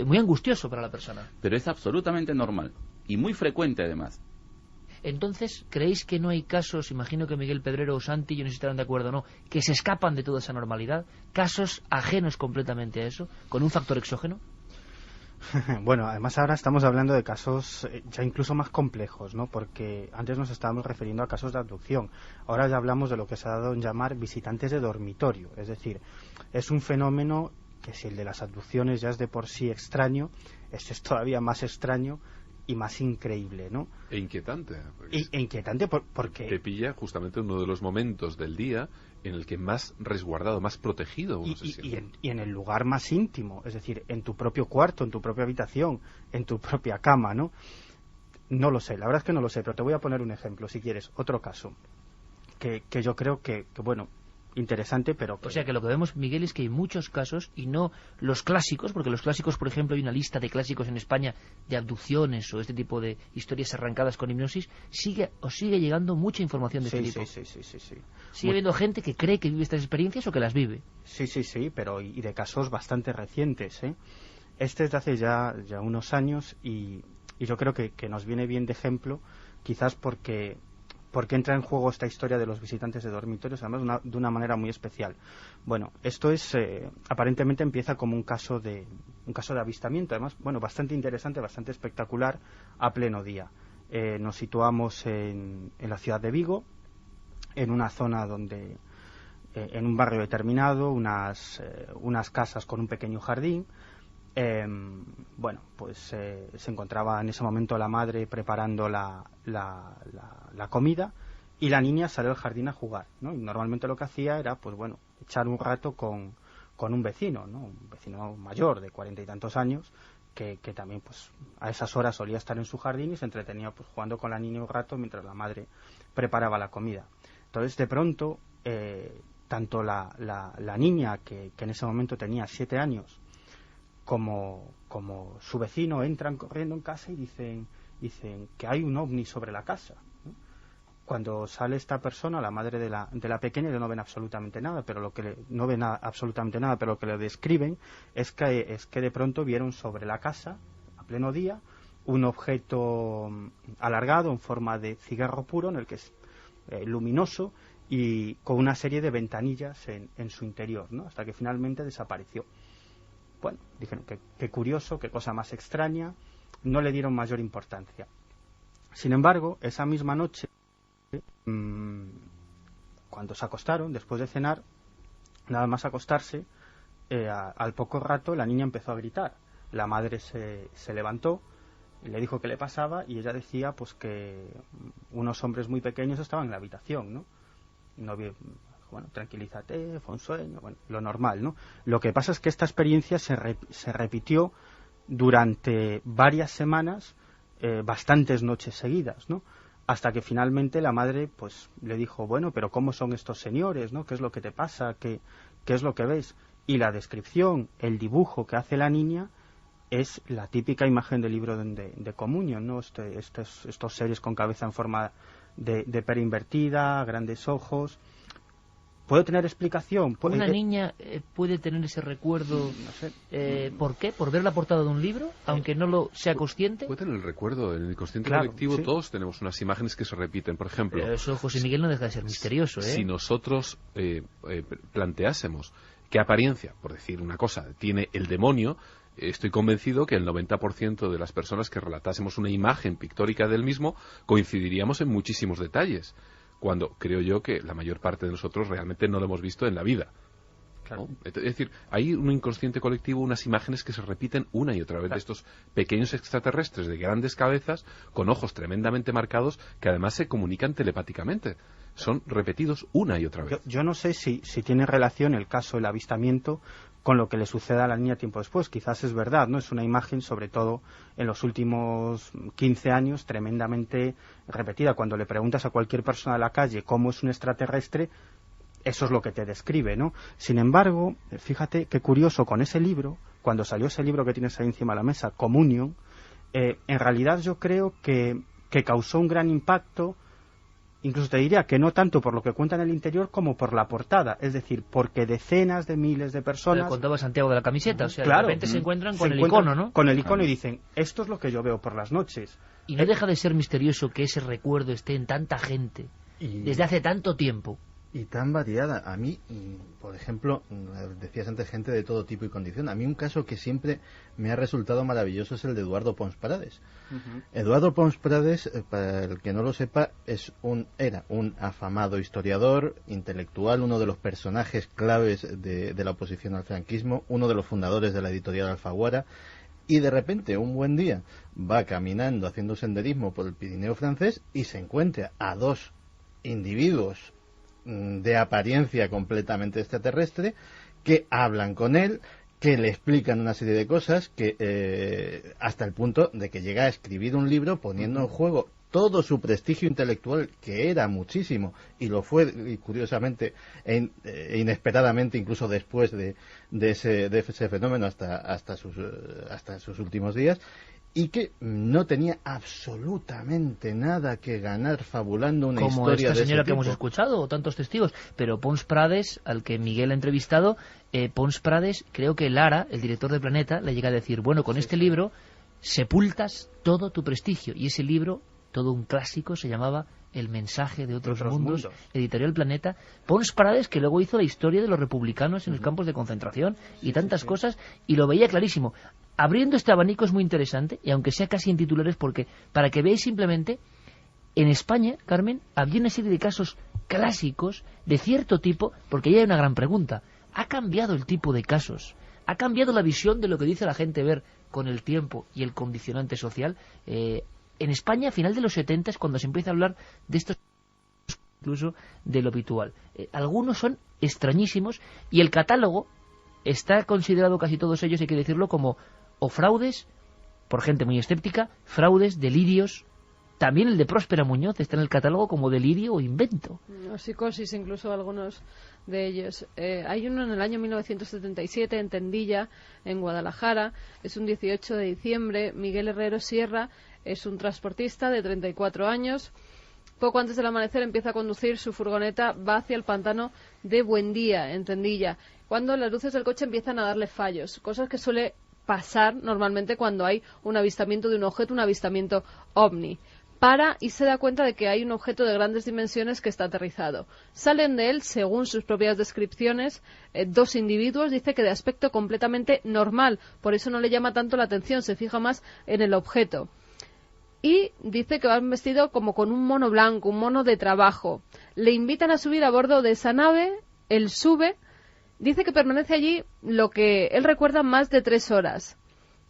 S1: muy angustioso para la persona.
S5: Pero es absolutamente normal y muy frecuente además.
S1: Entonces, ¿creéis que no hay casos, imagino que Miguel Pedrero o Santi, yo no sé si estarán de acuerdo o no, que se escapan de toda esa normalidad? ¿Casos ajenos completamente a eso, con un factor exógeno?
S4: Bueno, además ahora estamos hablando de casos ya incluso más complejos, ¿no? Porque antes nos estábamos refiriendo a casos de abducción. Ahora ya hablamos de lo que se ha dado en llamar visitantes de dormitorio. Es decir, es un fenómeno que si el de las abducciones ya es de por sí extraño, este es todavía más extraño y más increíble, ¿no?
S3: E inquietante.
S4: Inquietante porque
S3: te pilla justamente uno de los momentos del día en el que más resguardado, más protegido uno se siente.
S4: Y en el lugar más íntimo, es decir, en tu propio cuarto, en tu propia habitación, en tu propia cama, ¿no? No lo sé, la verdad es que no lo sé, pero te voy a poner un ejemplo, si quieres, otro caso, que yo creo que bueno, interesante, pero
S1: o sea que lo que vemos, Miguel, es que hay muchos casos y no los clásicos, porque los clásicos, por ejemplo, hay una lista de clásicos en España de abducciones o este tipo de historias arrancadas con hipnosis, sigue llegando mucha información de este tipo.
S4: Sí.
S1: Sigue habiendo gente que cree que vive estas experiencias o que las vive.
S4: Sí, pero y de casos bastante recientes, ¿eh? Este es de hace ya unos años y yo creo que nos viene bien de ejemplo, quizás porque entra en juego esta historia de los visitantes de dormitorios, además de una manera muy especial. Bueno, esto es aparentemente empieza como un caso de avistamiento, además, bueno, bastante interesante, bastante espectacular, a pleno día. Nos situamos en la ciudad de Vigo, en una zona donde, en un barrio determinado, unas casas con un pequeño jardín. Bueno, pues se encontraba en ese momento la madre preparando la comida y la niña salió al jardín a jugar, ¿no? Y normalmente lo que hacía era, pues bueno, echar un rato con un vecino, ¿no? Un vecino mayor de 40 y tantos años que también pues a esas horas solía estar en su jardín y se entretenía pues jugando con la niña un rato mientras la madre preparaba la comida. Entonces de pronto tanto la niña que en ese momento tenía 7 años como su vecino entran corriendo en casa y dicen que hay un ovni sobre la casa, ¿no? Cuando sale esta persona, la madre de la pequeña, no ven absolutamente nada, pero lo que le describen es que de pronto vieron sobre la casa a pleno día un objeto alargado en forma de cigarro puro, en el que es luminoso y con una serie de ventanillas en su interior, ¿no? Hasta que finalmente desapareció. Bueno, dijeron que curioso, qué cosa más extraña, no le dieron mayor importancia. Sin embargo, esa misma noche, cuando se acostaron, después de cenar, nada más acostarse, al poco rato la niña empezó a gritar. La madre se levantó, le dijo qué le pasaba y ella decía pues que unos hombres muy pequeños estaban en la habitación, ¿no? Bueno, tranquilízate, fue un sueño, bueno, lo normal, ¿no? Lo que pasa es que esta experiencia se repitió durante varias semanas, bastantes noches seguidas, ¿no? Hasta que finalmente la madre pues le dijo, bueno, pero ¿cómo son estos señores, no? ¿Qué es lo que te pasa? ¿Qué es lo que ves? Y la descripción, el dibujo que hace la niña es la típica imagen del libro de Comunión, ¿no? Estos seres con cabeza en forma de pera invertida, grandes ojos. ¿Puede tener explicación?
S1: ¿Una niña puede tener ese recuerdo?
S4: No sé.
S1: ¿Por qué? ¿Por ver la portada de un libro? Aunque no lo sea consciente.
S3: Puede tener el recuerdo. En el inconsciente
S4: Claro,
S3: colectivo
S4: sí.
S3: todos tenemos unas imágenes que se repiten. Por ejemplo,
S1: Pero eso, José Miguel, no deja de ser misterioso, ¿eh?
S3: Si nosotros planteásemos qué apariencia, por decir una cosa, tiene el demonio, estoy convencido que el 90% de las personas que relatásemos una imagen pictórica del mismo coincidiríamos en muchísimos detalles, cuando creo yo que la mayor parte de nosotros realmente no lo hemos visto en la vida.
S4: Claro.
S3: ¿No? Es decir, hay un inconsciente colectivo, unas imágenes que se repiten una y otra vez, de estos pequeños extraterrestres de grandes cabezas, con ojos tremendamente marcados, que además se comunican telepáticamente. Son repetidos una y otra vez.
S4: Yo no sé si tiene relación el caso del avistamiento con lo que le suceda a la niña tiempo después. Quizás es verdad, ¿no? Es una imagen, sobre todo en los últimos 15 años, tremendamente repetida. Cuando le preguntas a cualquier persona de la calle cómo es un extraterrestre, eso es lo que te describe, ¿no? Sin embargo, fíjate qué curioso, con ese libro, cuando salió ese libro que tienes ahí encima de la mesa, Communion, en realidad yo creo que causó un gran impacto. Incluso te diría que no tanto por lo que cuenta en el interior como por la portada, es decir, porque decenas de miles de personas...
S1: Le contaba Santiago de la camiseta, o sea,
S4: claro,
S1: de repente se encuentran con el icono, ¿no?
S4: Con el icono y dicen, esto es lo que yo veo por las noches.
S1: Y no deja de ser misterioso que ese recuerdo esté en tanta gente, desde hace tanto tiempo.
S6: Y tan variada. A mí, por ejemplo, decías antes gente de todo tipo y condición. A mí un caso que siempre me ha resultado maravilloso es el de Eduardo Pons Prades. Eduardo Pons Prades, para el que no lo sepa, era un afamado historiador, intelectual, uno de los personajes claves de la oposición al franquismo, uno de los fundadores de la editorial Alfaguara, y de repente, un buen día, va caminando, haciendo senderismo por el Pirineo francés y se encuentra a dos individuos de apariencia completamente extraterrestre que hablan con él, que le explican una serie de cosas, que hasta el punto de que llega a escribir un libro poniendo en juego todo su prestigio intelectual, que era muchísimo, y lo fue, y curiosamente, inesperadamente, incluso después de ese fenómeno hasta sus últimos días, y que no tenía absolutamente nada que ganar fabulando una
S1: como
S6: historia
S1: esta
S6: de ese
S1: señora que
S6: tipo.
S1: hemos escuchado, o tantos testigos. Pero Pons Prades, al que Miguel ha entrevistado, Pons Prades, creo que Lara, el director de Planeta, le llega a decir, bueno, con este libro sepultas todo tu prestigio. Y ese libro, todo un clásico, se llamaba El mensaje de otros mundos, editorial Planeta. Pons Prades, que luego hizo la historia de los republicanos en los campos de concentración y tantas cosas, y lo veía clarísimo. Abriendo este abanico es muy interesante, y aunque sea casi en titulares, porque para que veáis simplemente, en España, Carmen, había una serie de casos clásicos de cierto tipo, porque ahí hay una gran pregunta. ¿Ha cambiado el tipo de casos? ¿Ha cambiado la visión de lo que dice la gente ver con el tiempo y el condicionante social? En España, a final de los 70 es cuando se empieza a hablar de estos, incluso de lo habitual. Algunos son extrañísimos, y el catálogo está considerado, casi todos ellos, hay que decirlo, como o fraudes, por gente muy escéptica, fraudes, delirios. También el de Próspera Muñoz está en el catálogo como delirio o invento.
S7: O psicosis, incluso algunos de ellos. Hay uno en el año 1977 en Tendilla, en Guadalajara. Es un 18 de diciembre. Miguel Herrero Sierra es un transportista de 34 años. Poco antes del amanecer empieza a conducir su furgoneta, va hacia el pantano de Buendía, en Tendilla, cuando las luces del coche empiezan a darle fallos, cosas que suele pasar normalmente cuando hay un avistamiento de un objeto, un avistamiento ovni. Para y se da cuenta de que hay un objeto de grandes dimensiones que está aterrizado. Salen de él, según sus propias descripciones, dos individuos, dice que de aspecto completamente normal, por eso no le llama tanto la atención, se fija más en el objeto. Y dice que van vestido como con un mono blanco, un mono de trabajo. Le invitan a subir a bordo de esa nave, él sube Dice que permanece allí lo que él recuerda más de 3 horas,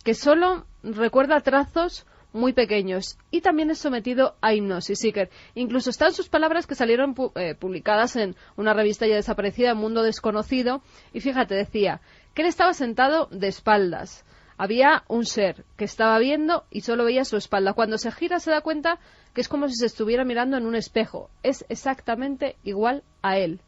S7: que solo recuerda trazos muy pequeños y también es sometido a hipnosis, Iker. Incluso están sus palabras que salieron publicadas en una revista ya desaparecida, Mundo Desconocido, y fíjate, decía que él estaba sentado de espaldas. Había un ser que estaba viendo y solo veía su espalda. Cuando se gira se da cuenta que es como si se estuviera mirando en un espejo. Es exactamente igual a él.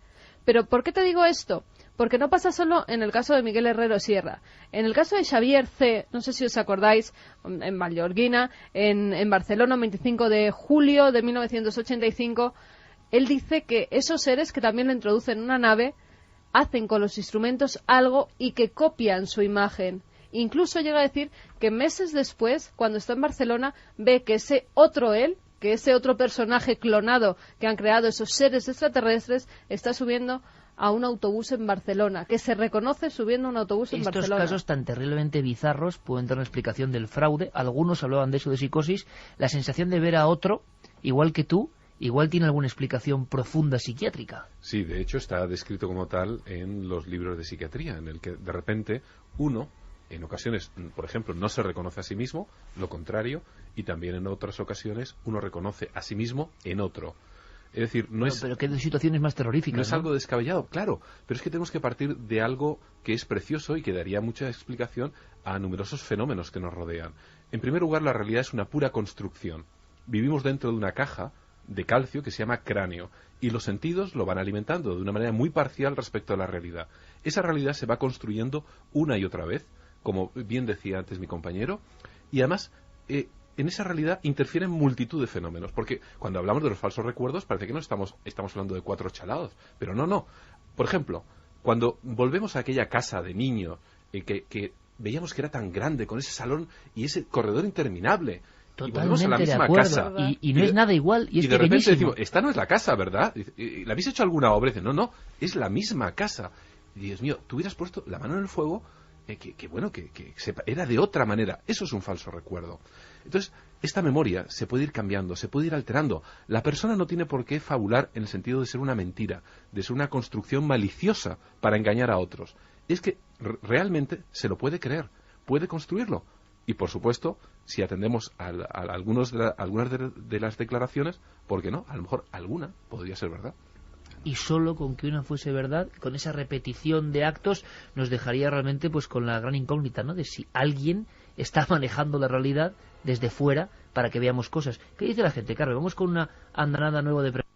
S7: Pero ¿por qué te digo esto? Porque no pasa solo en el caso de Miguel Herrero Sierra. En el caso de Xavier C., no sé si os acordáis, en Vallorguina, en Barcelona, el 25 de julio de 1985, él dice que esos seres que también le introducen en una nave hacen con los instrumentos algo y que copian su imagen. Incluso llega a decir que meses después, cuando está en Barcelona, ve que ese otro él, que ese otro personaje clonado que han creado esos seres extraterrestres, está subiendo a un autobús en Barcelona, que se reconoce subiendo a un autobús en Barcelona.
S1: Estos casos tan terriblemente bizarros pueden dar una explicación del fraude. Algunos hablaban de eso, de psicosis. La sensación de ver a otro, igual que tú, igual tiene alguna explicación profunda psiquiátrica.
S3: Sí, de hecho está descrito como tal en los libros de psiquiatría, en el que de repente uno, en ocasiones, por ejemplo, no se reconoce a sí mismo, lo contrario, y también en otras ocasiones uno reconoce a sí mismo en otro. Es decir, no es...
S1: Pero qué situaciones más terroríficas,
S3: no es algo descabellado, claro, pero es que tenemos que partir de algo que es precioso y que daría mucha explicación a numerosos fenómenos que nos rodean. En primer lugar, la realidad es una pura construcción. Vivimos dentro de una caja de calcio que se llama cráneo y los sentidos lo van alimentando de una manera muy parcial respecto a la realidad. Esa realidad se va construyendo una y otra vez, como bien decía antes mi compañero, y además en esa realidad interfieren multitud de fenómenos, porque cuando hablamos de los falsos recuerdos parece que no estamos hablando de 4 chalados, pero no. Por ejemplo, cuando volvemos a aquella casa de niño que veíamos que era tan grande, con ese salón y ese corredor interminable,
S1: totalmente
S3: y a la misma
S1: de acuerdo,
S3: casa,
S1: y no es nada igual, y es
S3: de repente
S1: pequeñísimo.
S3: decimos, esta no es la casa, ¿verdad? ¿Le habéis hecho alguna obra? Y dice, no, es la misma casa. Y Dios mío, tú hubieras puesto la mano en el fuego, que era de otra manera. Eso es un falso recuerdo. Entonces, esta memoria se puede ir cambiando, se puede ir alterando. La persona no tiene por qué fabular en el sentido de ser una mentira, de ser una construcción maliciosa para engañar a otros. Es que realmente se lo puede creer, puede construirlo. Y, por supuesto, si atendemos a algunas de las declaraciones, ¿por qué no? A lo mejor alguna podría ser verdad.
S1: Y solo con que una fuese verdad, con esa repetición de actos, nos dejaría realmente pues con la gran incógnita, ¿no?, de si alguien está manejando la realidad desde fuera para que veamos cosas. ¿Qué dice la gente, Carmen? Vamos con una andanada nueva de preguntas.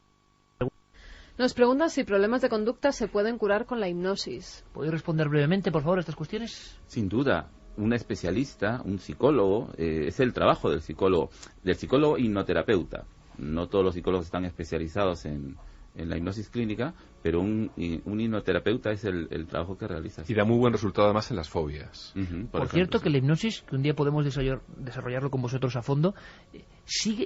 S7: Nos preguntan si problemas de conducta se pueden curar con la hipnosis.
S1: ¿Podéis responder brevemente, por favor, a estas cuestiones?
S5: Sin duda. Un especialista, un psicólogo, es el trabajo del psicólogo hipnoterapeuta. No todos los psicólogos están especializados en la hipnosis clínica, pero un hipnoterapeuta es el trabajo que realiza.
S3: Y da muy buen resultado además en las fobias.
S1: Por cierto, que la hipnosis, que un día podemos desarrollarlo con vosotros a fondo,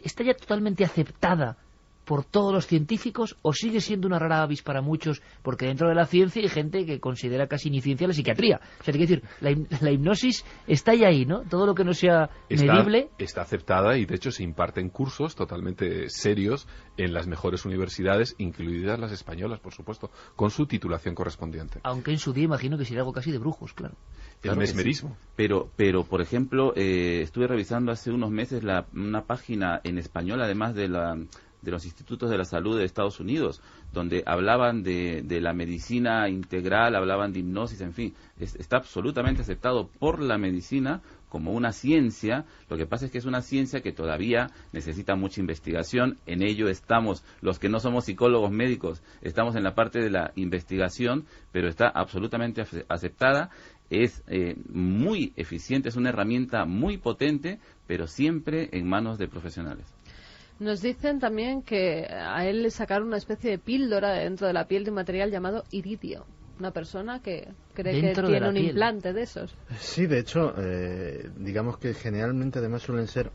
S1: está ya totalmente aceptada por todos los científicos, o sigue siendo una rara avis para muchos, porque dentro de la ciencia hay gente que considera casi ni ciencia la psiquiatría. O sea, hay que decir, la hipnosis está ya ahí, ¿no? Todo lo que no sea medible...
S3: Está aceptada y de hecho se imparten cursos totalmente serios en las mejores universidades, incluidas las españolas, por supuesto, con su titulación correspondiente.
S1: Aunque en su día imagino que sería algo casi de brujos, claro.
S3: El mesmerismo.
S5: Sí. Pero, por ejemplo, estuve revisando hace unos meses una página en español, además de los institutos de la salud de Estados Unidos, donde hablaban de la medicina integral, hablaban de hipnosis, en fin, está absolutamente aceptado por la medicina como una ciencia. Lo que pasa es que es una ciencia que todavía necesita mucha investigación. En ello estamos, los que no somos psicólogos médicos, estamos en la parte de la investigación, pero está absolutamente aceptada. Es muy eficiente, es una herramienta muy potente, pero siempre en manos de profesionales.
S7: Nos dicen también que a él le sacaron una especie de píldora dentro de la piel de un material llamado iridio. Una persona que cree que tiene un implante de esos.
S6: Sí, de hecho, digamos que generalmente además suelen ser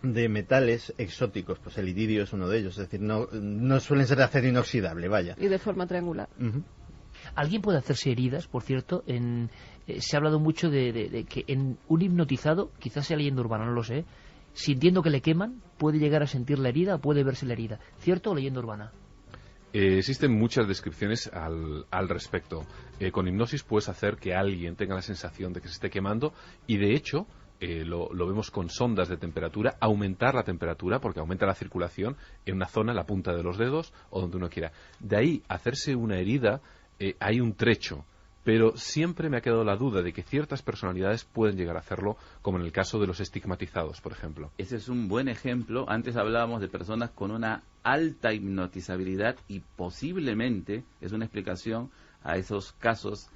S6: de metales exóticos. Pues el iridio es uno de ellos, es decir, no suelen ser de acero inoxidable, vaya.
S7: Y de forma triangular.
S6: Uh-huh.
S1: ¿Alguien puede hacerse heridas, por cierto? Se ha hablado mucho de que en un hipnotizado, quizás sea leyenda urbana, no lo sé, sintiendo que le queman, puede llegar a sentir la herida, puede verse la herida. ¿Cierto o leyenda urbana?
S3: Existen muchas descripciones al respecto. Con hipnosis puedes hacer que alguien tenga la sensación de que se esté quemando y, de hecho, lo vemos con sondas de temperatura, aumentar la temperatura porque aumenta la circulación en una zona, en la punta de los dedos o donde uno quiera. De ahí hacerse una herida, hay un trecho. Pero siempre me ha quedado la duda de que ciertas personalidades pueden llegar a hacerlo, como en el caso de los estigmatizados, por ejemplo.
S5: Ese es un buen ejemplo. Antes hablábamos de personas con una alta hipnotizabilidad y posiblemente es una explicación a esos casos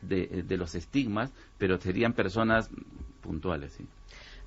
S5: de los estigmas, pero serían personas puntuales, ¿sí?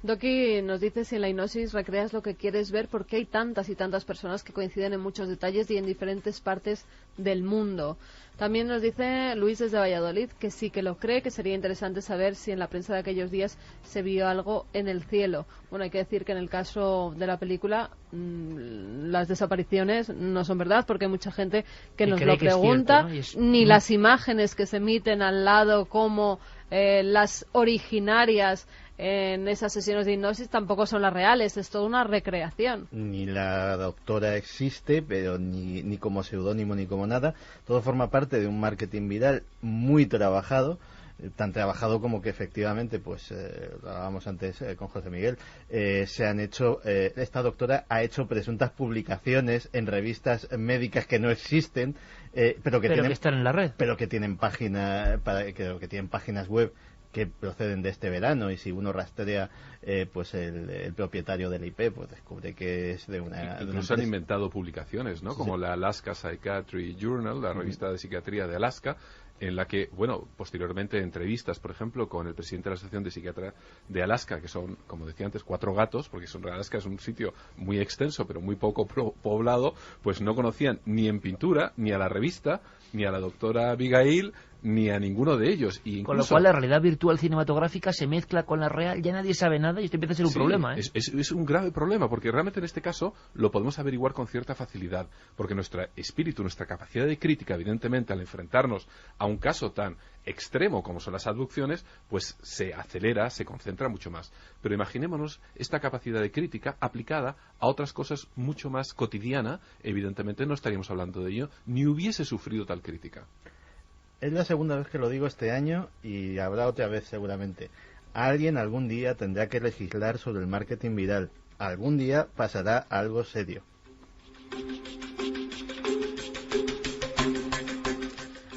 S7: Doki nos dice si en la hipnosis recreas lo que quieres ver, porque hay tantas y tantas personas que coinciden en muchos detalles y en diferentes partes del mundo. También nos dice Luis desde Valladolid que sí que lo cree, que sería interesante saber si en la prensa de aquellos días se vio algo en el cielo. Bueno, hay que decir que en el caso de la película las desapariciones no son verdad, porque hay mucha gente que nos lo pregunta,
S1: que es cierto, ¿no?
S7: ni las imágenes que se emiten al lado como las originarias en esas sesiones de hipnosis tampoco son las reales, es toda una recreación.
S6: Ni la doctora existe, pero ni como seudónimo ni como nada. Todo forma parte de un marketing viral muy trabajado, tan trabajado como que efectivamente, pues lo hablábamos antes con José Miguel, se han hecho, esta doctora ha hecho presuntas publicaciones en revistas médicas que no existen, pero que
S1: están en la red,
S6: pero que tienen que tienen páginas web que proceden de este verano, y si uno rastrea pues el propietario del IP, pues descubre que es de una...
S3: Incluso han inventado publicaciones, ¿no? Como la Alaska Psychiatry Journal, la revista de psiquiatría de Alaska, en la que, bueno, posteriormente entrevistas, por ejemplo, con el presidente de la Asociación de Psiquiatría de Alaska, que son, como decía antes, 4 gatos, porque Alaska es un sitio muy extenso, pero muy poco poblado, pues no conocían ni en pintura, ni a la revista, ni a la doctora Abigail, ni a ninguno de ellos. Y incluso,
S1: con lo cual la realidad virtual cinematográfica se mezcla con la real, ya nadie sabe nada y esto empieza a ser un problema.
S3: Es un grave problema, porque realmente en este caso lo podemos averiguar con cierta facilidad, porque nuestro espíritu, nuestra capacidad de crítica, evidentemente, al enfrentarnos a un caso tan extremo como son las abducciones, pues se acelera, se concentra mucho más. Pero imaginémonos esta capacidad de crítica aplicada a otras cosas mucho más cotidiana, evidentemente no estaríamos hablando de ello, ni hubiese sufrido tal crítica.
S6: Es la segunda vez que lo digo este año y habrá otra vez seguramente. Alguien algún día tendrá que legislar sobre el marketing viral. Algún día pasará algo serio.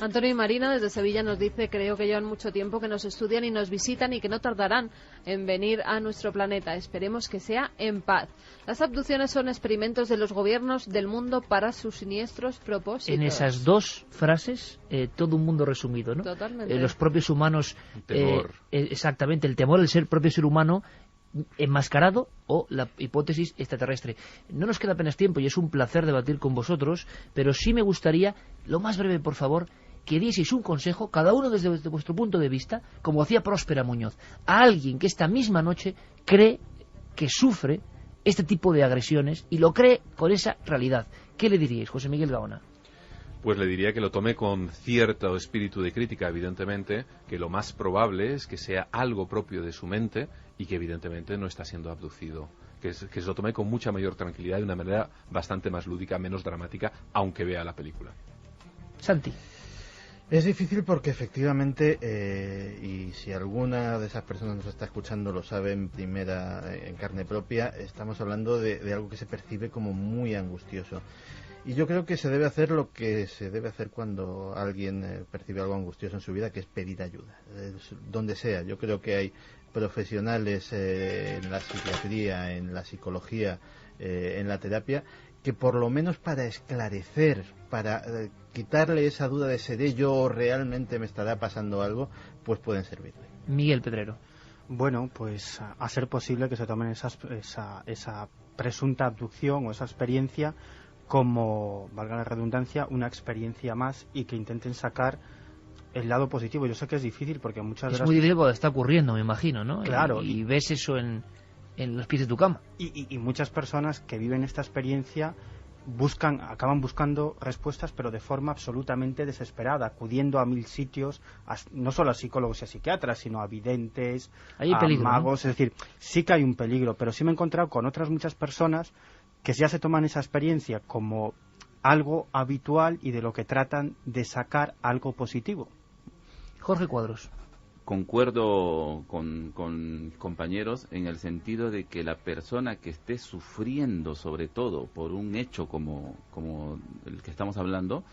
S7: Antonio y Marina desde Sevilla nos dice: creo que llevan mucho tiempo que nos estudian y nos visitan y que no tardarán en venir a nuestro planeta. Esperemos que sea en paz. Las abducciones son experimentos de los gobiernos del mundo para sus siniestros propósitos.
S1: En esas dos frases, todo un mundo resumido, ¿no?
S7: Totalmente.
S1: Los propios humanos,
S3: temor.
S1: Exactamente, el temor del propio ser humano enmascarado o la hipótesis extraterrestre. No nos queda apenas tiempo y es un placer debatir con vosotros, pero sí me gustaría, lo más breve por favor, que dieseis un consejo, cada uno desde vuestro punto de vista, como hacía Próspera Muñoz, a alguien que esta misma noche cree que sufre este tipo de agresiones y lo cree con esa realidad. ¿Qué le diríais, José Miguel Gaona?
S3: Pues le diría que lo tome con cierto espíritu de crítica, evidentemente, que lo más probable es que sea algo propio de su mente y que evidentemente no está siendo abducido. Que se lo tome con mucha mayor tranquilidad, de una manera bastante más lúdica, menos dramática, aunque vea la película.
S1: Santi.
S6: Es difícil porque efectivamente, y si alguna de esas personas nos está escuchando lo sabe en carne propia, estamos hablando de algo que se percibe como muy angustioso. Y yo creo que se debe hacer lo que se debe hacer cuando alguien percibe algo angustioso en su vida, que es pedir ayuda, donde sea. Yo creo que hay profesionales en la psiquiatría, en la psicología, en la terapia, que por lo menos para esclarecer, para quitarle esa duda de ¿seré yo o realmente me estará pasando algo?, pues pueden servirle.
S1: Miguel Pedrero.
S4: Bueno, pues a ser posible que se tomen esa presunta abducción o esa experiencia como, valga la redundancia, una experiencia más, y que intenten sacar el lado positivo. Yo sé que es difícil porque muchas veces...
S1: Es muy difícil porque está ocurriendo, me imagino, ¿no?
S4: Claro.
S1: Y ves eso en los pies de tu cama.
S4: Y muchas personas que viven esta experiencia acaban buscando respuestas, pero de forma absolutamente desesperada, acudiendo a 1000 sitios, no solo a psicólogos y a psiquiatras, sino a videntes,
S1: hay peligro,
S4: magos,
S1: ¿no?
S4: Es decir, sí que hay un peligro, pero sí me he encontrado con otras muchas personas que ya se toman esa experiencia como algo habitual y de lo que tratan de sacar algo positivo.
S1: Jorge Cuadros.
S5: Concuerdo con compañeros en el sentido de que la persona que esté sufriendo, sobre todo por un hecho como el que estamos hablando,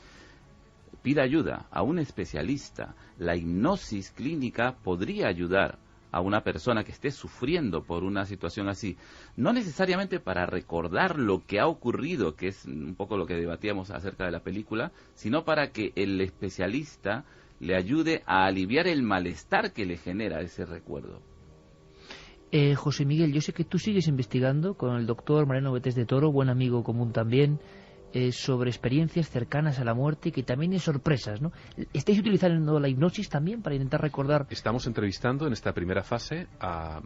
S5: pida ayuda a un especialista. La hipnosis clínica podría ayudar a una persona que esté sufriendo por una situación así, no necesariamente para recordar lo que ha ocurrido, que es un poco lo que debatíamos acerca de la película, sino para que el especialista le ayude a aliviar el malestar que le genera ese recuerdo.
S1: José Miguel, yo sé que tú sigues investigando con el doctor Mariano Betés de Toro, buen amigo común también, sobre experiencias cercanas a la muerte y que también hay sorpresas, ¿no? ¿Estáis utilizando la hipnosis también para intentar recordar?
S3: Estamos entrevistando en esta primera fase a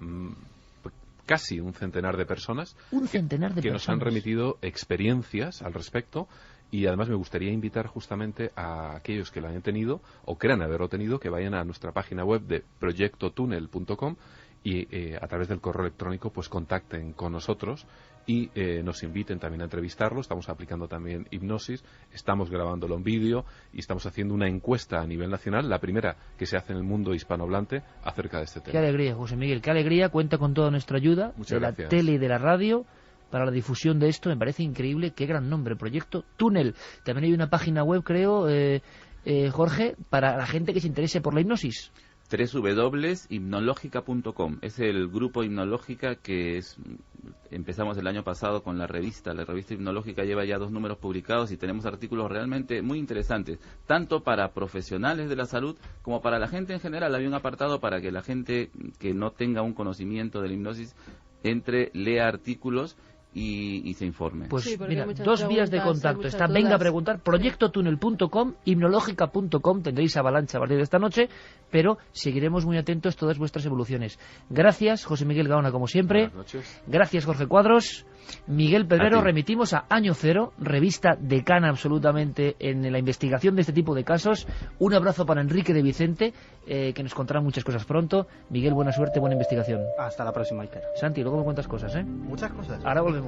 S3: casi un centenar de personas.
S1: Un centenar de
S3: que
S1: personas.
S3: Nos han remitido experiencias al respecto. Y además me gustaría invitar justamente a aquellos que lo hayan tenido o crean haberlo tenido, que vayan a nuestra página web de proyectotunel.com y a través del correo electrónico pues contacten con nosotros y nos inviten también a entrevistarlo. Estamos aplicando también hipnosis, estamos grabándolo en vídeo y estamos haciendo una encuesta a nivel nacional, la primera que se hace en el mundo hispanohablante acerca de este tema.
S1: Qué alegría, José Miguel, qué alegría, cuenta con toda nuestra ayuda.
S3: Muchas gracias.
S1: La tele y de la radio para la difusión de esto. Me parece increíble, qué gran nombre, Proyecto Túnel. También hay una página web, creo, Jorge, para la gente que se interese por la hipnosis.
S5: www.hipnologica.com. Es el grupo Hipnológica que empezamos el año pasado con la revista. La revista Hipnológica lleva ya 2 números publicados y tenemos artículos realmente muy interesantes, tanto para profesionales de la salud como para la gente en general. Había un apartado para que la gente que no tenga un conocimiento de la hipnosis entre, lea artículos y se informe.
S1: Pues
S7: sí,
S1: mira, 2 vías de contacto. Está Venga a Preguntar, proyectotunel.com, hipnológica.com. Tendréis avalancha a partir de esta noche, pero seguiremos muy atentos a todas vuestras evoluciones. Gracias, José Miguel Gaona, como siempre.
S3: Buenas noches.
S1: Gracias, Jorge Cuadros. Miguel Pedrero, remitimos a Año Cero, revista decana absolutamente en la investigación de este tipo de casos. Un abrazo para Enrique de Vicente, que nos contará muchas cosas pronto. Miguel, buena suerte, buena investigación.
S4: Hasta la próxima, Iker.
S1: Santi, luego me cuentas cosas, ¿eh?
S6: Muchas cosas.
S1: Ahora volvemos.